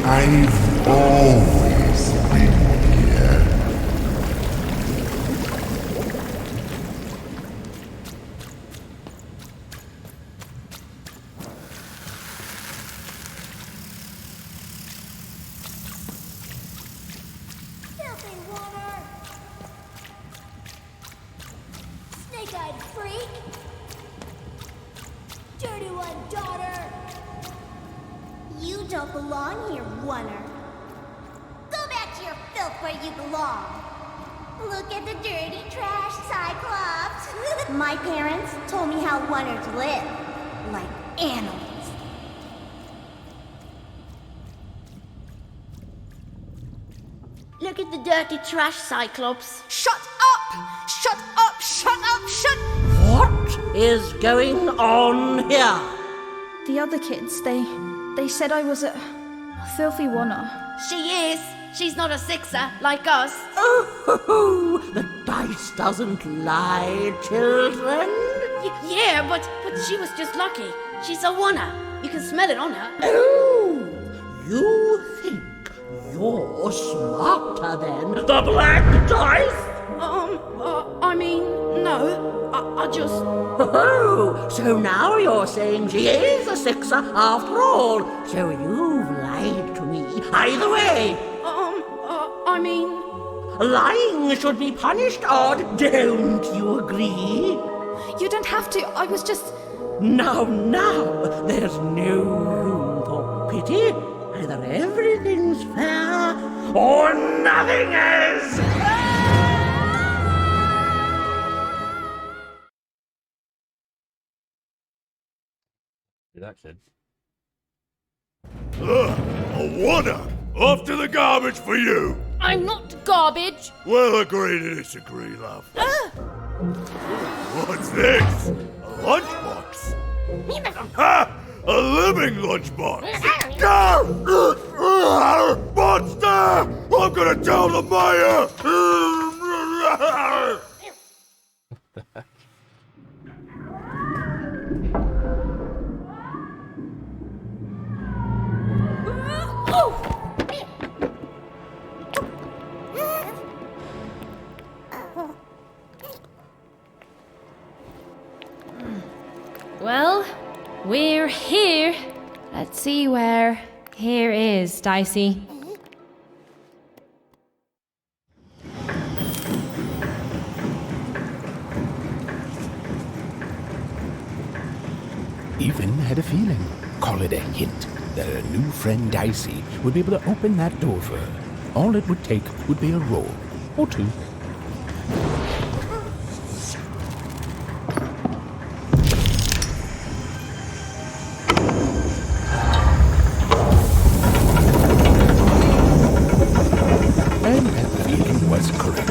I've always been here. Filthy water! Snake-eyed freak! Dirty one, daughter! You don't belong here, Oner. Go back to your filth where you belong. Look at the dirty trash, Cyclops. My parents told me how Oners live. Like animals. Look at the dirty trash, Cyclops. Shut up! Shut up! Shut up! Shut... What is going on here? The other kids, they said I was a filthy Oner. She is. She's not a sixer like us. Oh, the dice doesn't lie, children. Yeah, but she was just lucky. She's a Oner. You can smell it on her. Oh, you think you're smarter than the black dice? I mean, no. I just... Oh, so now you're saying she is a sixer after all. So you've lied to me. Either way. I mean... Lying should be punished, Odd. Don't you agree? You don't have to. I was just... Now, there's no room for pity. Either everything's fair, or nothing is! That kid. A Oner! Off to the garbage for you! I'm not garbage. We'll agree to disagree, love. What's this? A lunchbox? Ha! A living lunchbox! Go! Monster! I'm gonna tell the mayor! Well, we're here. Let's see where here is, Dicey. Even had a feeling, call it a hint, that her new friend Dicey would be able to open that door for her. All it would take would be a roll or two. And that feeling was correct.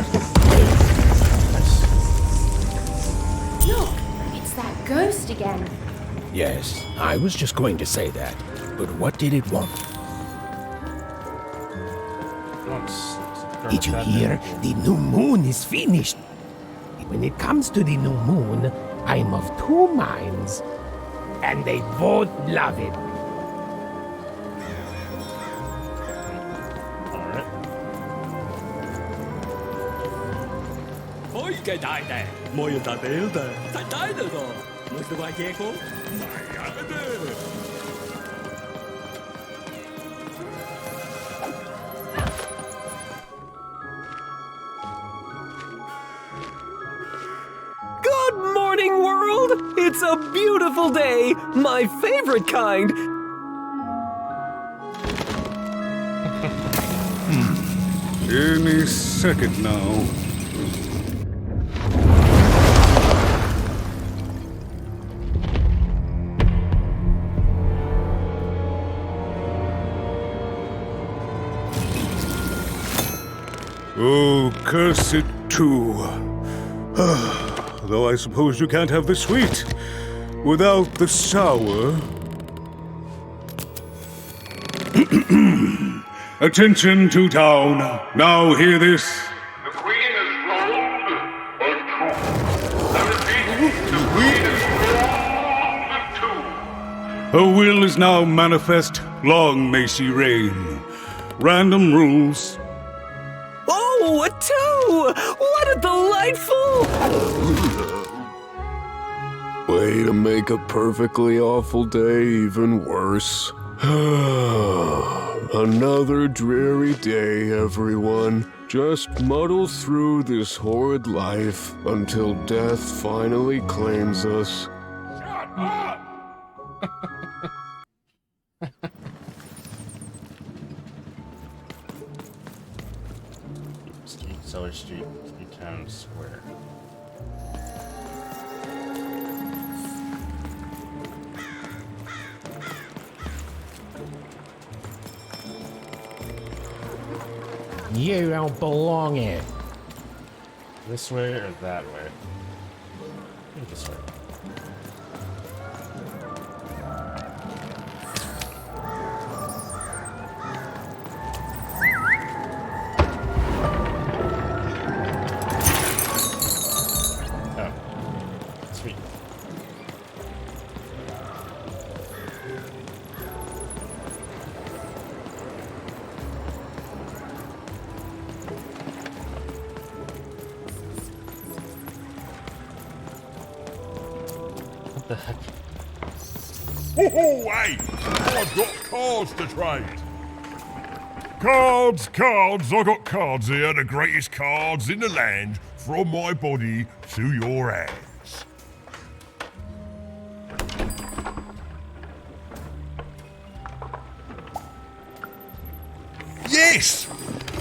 Look, it's that ghost again. Yes, I was just going to say that. But what did it want? Did you hear? The new moon is finished. When it comes to the new moon, I'm of two minds. And they both love it. Ôi đại đại, moi ta del da, ta dai da do. Muss du vai ko? Good morning, world! It's a beautiful day, my favorite kind. Any second now. Oh, curse it too. Though I suppose you can't have the sweet without the sour. Attention to town. Now hear this. The Queen is rolled or true. I repeat, the Queen is rolled or true. Her will is now manifest. Long may she reign. Random rules. Oh, a two! What a delightful... Way to make a perfectly awful day even worse. Another dreary day, everyone. Just muddle through this horrid life until death finally claims us. Street, Cellar Street, Town Square. You don't belong here. This way or that way? I think this way. Oh. Sweet. What the heck? Oh, hey! I've got cards to trade. Cards, cards, I got cards here, the greatest cards in the land, from my body to your hands. Yes!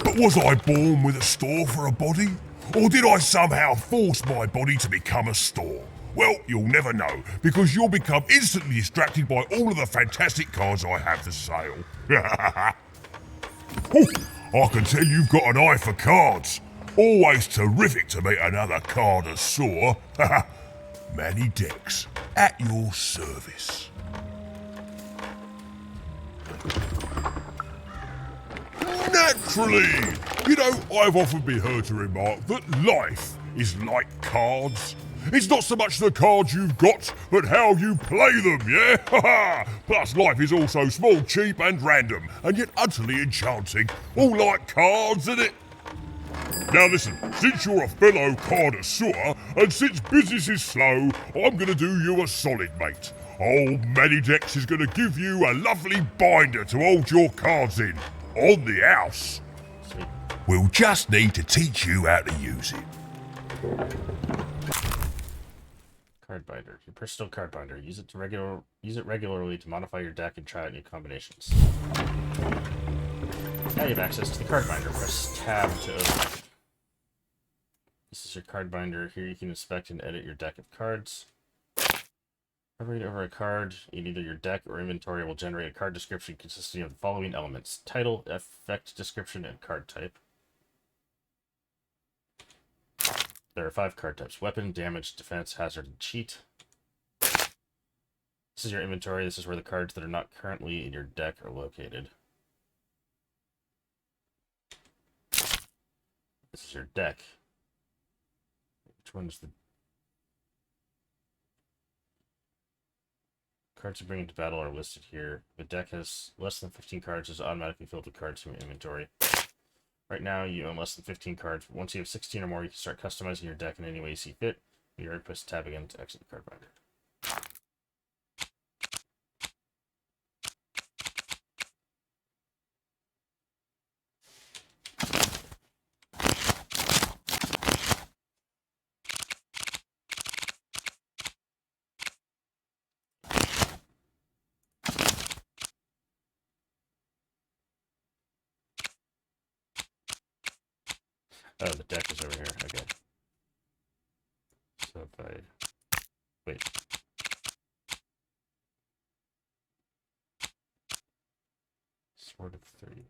But was I born with a store for a body? Or did I somehow force my body to become a store? Well, you'll never know, because you'll become instantly distracted by all of the fantastic cards I have for sale. Oh, I can tell you've got an eye for cards. Always terrific to meet another connoisseur. Manny Dex, at your service. Naturally! You know, I've often been heard to remark that life is like cards. It's not so much the cards you've got, but how you play them, yeah? Plus, life is also small, cheap, and random, and yet utterly enchanting. All like cards, isn't it? Now listen, since you're a fellow connoisseur, and since business is slow, I'm gonna do you a solid, mate. Old Manidex is gonna give you a lovely binder to hold your cards in, on the house. We'll just need to teach you how to use it. Card binder. Your personal card binder. Use it regularly to modify your deck and try out new combinations. Now you have access to the card binder. Press tab to open it. This is your card binder. Here you can inspect and edit your deck of cards. Hovering over a card in either your deck or inventory will generate a card description consisting of the following elements: title, effect description, and card type. There are 5 card types: weapon, damage, defense, hazard, and cheat. This is your inventory. This is where the cards that are not currently in your deck are located. This is your deck. Which one is the... Cards you bring into battle are listed here. If a deck has less than 15 cards, is automatically filled with cards from your inventory. Right now, you own less than 15 cards. Once you have 16 or more, you can start customizing your deck in any way you see fit. You already press tab again to exit the card binder. Oh, the deck is over here. Okay. So if I... Wait. Sword of 3.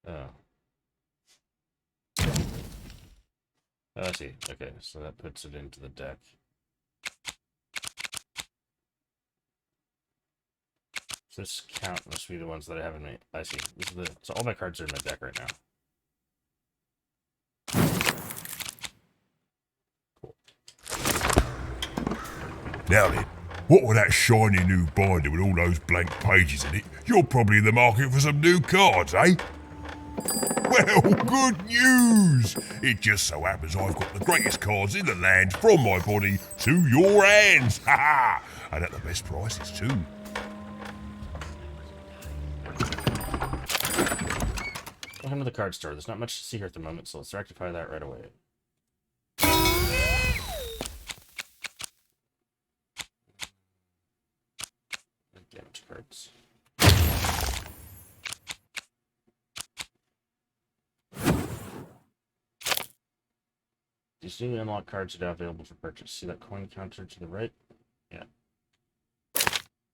Oh. Oh, I see. Okay, so that puts it into the deck. So this count must be the ones that I haven't made. I see. This is the... So all my cards are in my deck right now. Now then, what with that shiny new binder with all those blank pages in it, you're probably in the market for some new cards, eh? Well, good news! It just so happens I've got the greatest cards in the land from my body to your hands, ha ha! And at the best prices too. Welcome to the card store. There's not much to see here at the moment, so let's rectify that right away. Damage cards. These newly unlocked cards are now available for purchase. See that coin counter to the right? Yeah.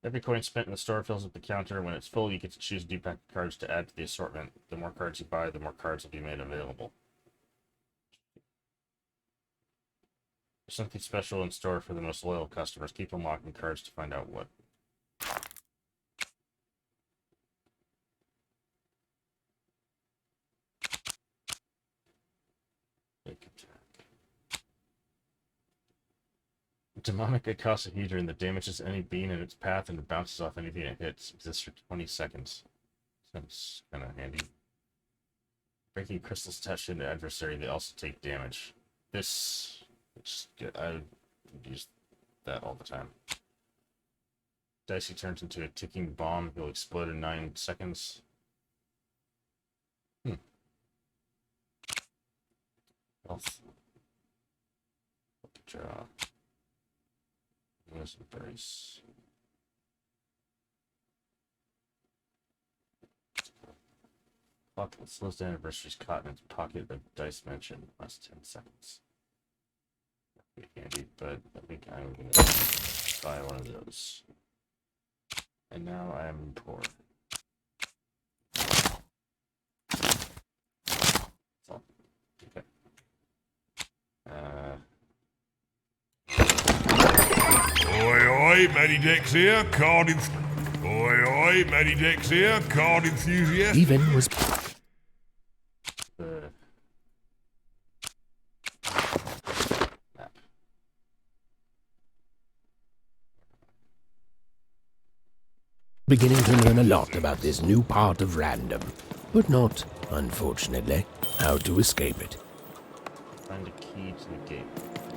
Every coin spent in the store fills up the counter. When it's full, you get to choose a new pack of cards to add to the assortment. The more cards you buy, the more cards will be made available. There's something special in store for the most loyal customers. Keep unlocking cards to find out what. Demonic icosahedron that damages any being in its path and bounces off anything it hits. Exists for 20 seconds. Sounds kind of handy. Breaking crystals attached to an adversary, they also take damage. This... I would use that all the time. Dicey turns into a ticking bomb. He'll explode in 9 seconds. Health. Draw. Embrace. Clock that slows down anniversary's caught in its pocket of dice mention. Last 10 seconds. That'd be handy, but I think I'm gonna buy one of those. And now I'm poor. Okay. Oi, Matty Dex here, card Oi, Matty Dex here, card enthusiast. Even was beginning to learn a lot about this new part of random, but not, unfortunately, how to escape it. Find a key to the gate.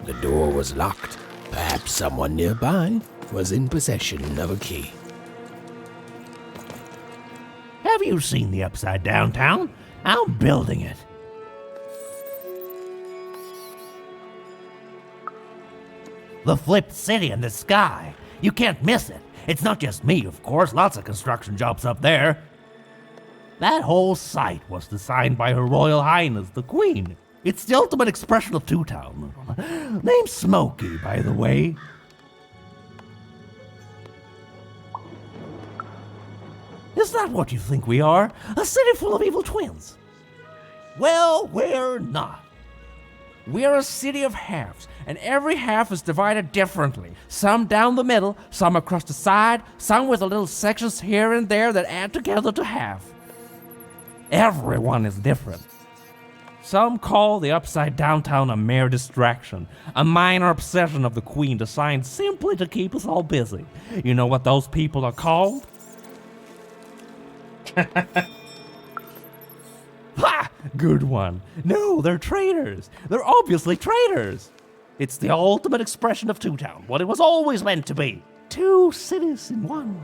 The door was locked. Perhaps someone nearby was in possession of a key. Have you seen the Upside Down Town? I'm building it. The flipped city in the sky. You can't miss it. It's not just me, of course. Lots of construction jobs up there. That whole site was designed by Her Royal Highness, the Queen. It's the ultimate expression of Two Town. Name's Smokey, by the way. Is that what you think we are? A city full of evil twins? Well, we're not. We're a city of halves, and every half is divided differently. Some down the middle, some across the side, some with little sections here and there that add together to half. Everyone is different. Some call the Upside Down Town a mere distraction, a minor obsession of the Queen designed simply to keep us all busy. You know what those people are called? Ha! Good one. No, they're traitors. They're obviously traitors. It's the ultimate expression of Two Town, what it was always meant to be. Two cities in one.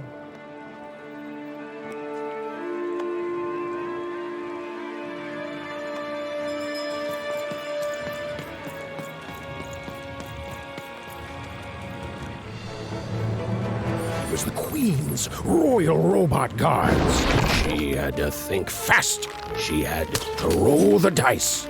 It was the Queen's Royal Robot Guards. She had to think fast. She had to roll the dice.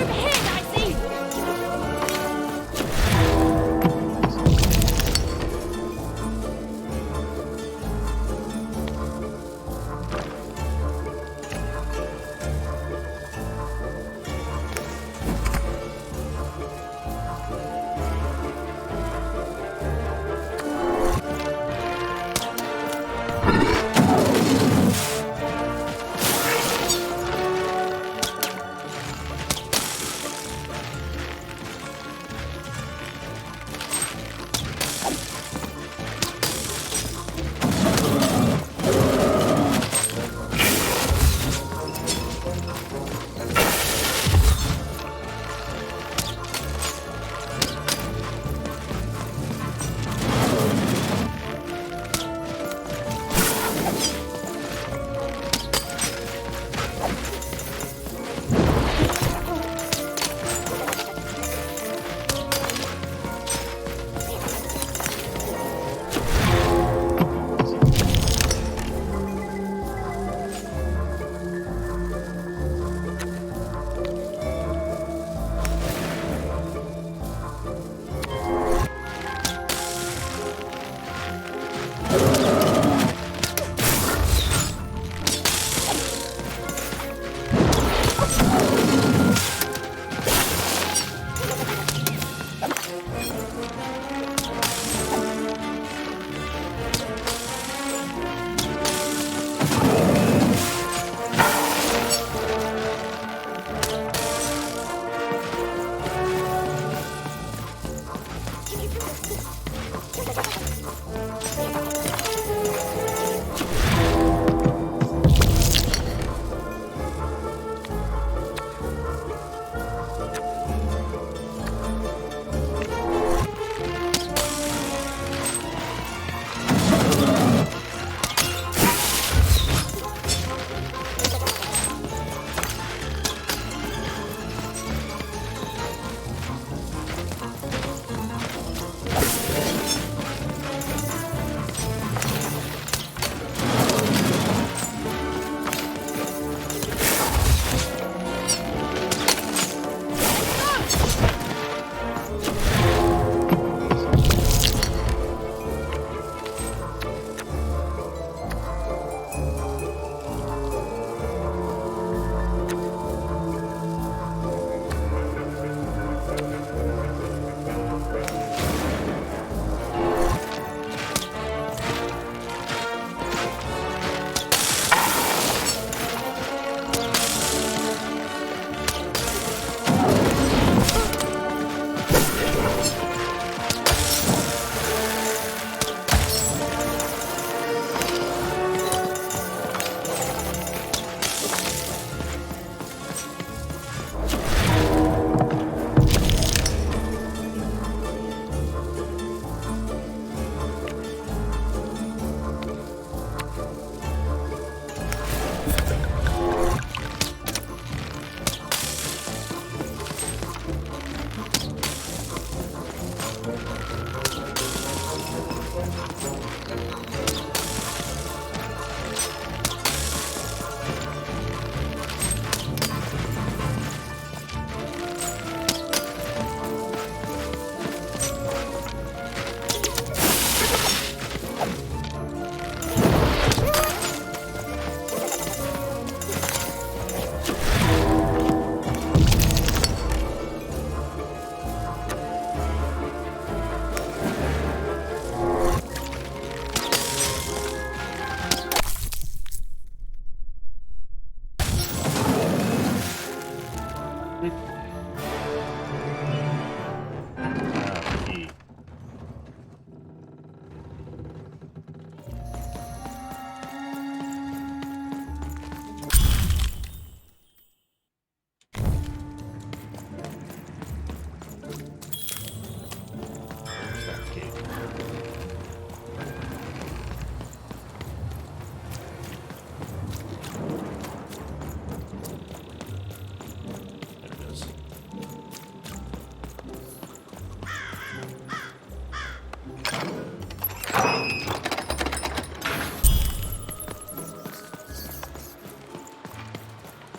Over here, Dicey!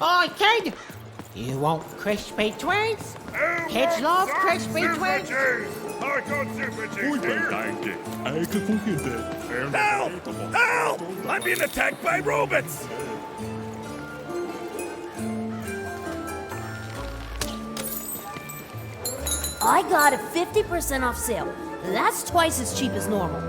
Oi, kid! You want crispy twins? Kids love crispy twins. I got super cheese here. Help! Help! I'm being attacked by robots! I got a 50% off sale. That's twice as cheap as normal.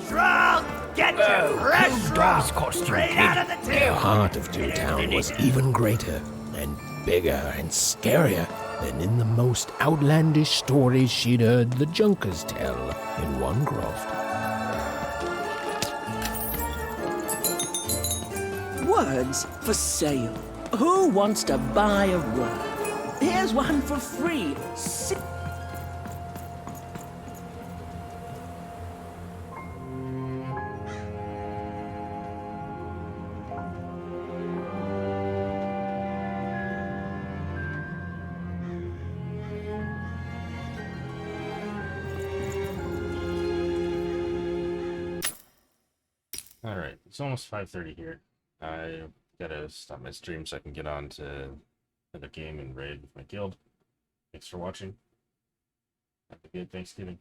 Shrug! Get your restaurant straight out of the The tube! heart of Toontown was even greater and bigger and scarier than in the most outlandish stories she'd heard the Junkers tell in Onecroft. Words for sale. Who wants to buy a word? Here's one for free. Alright, it's almost 5:30 here. I gotta stop my stream so I can get on to another game and raid with my guild. Thanks for watching. Have a good Thanksgiving.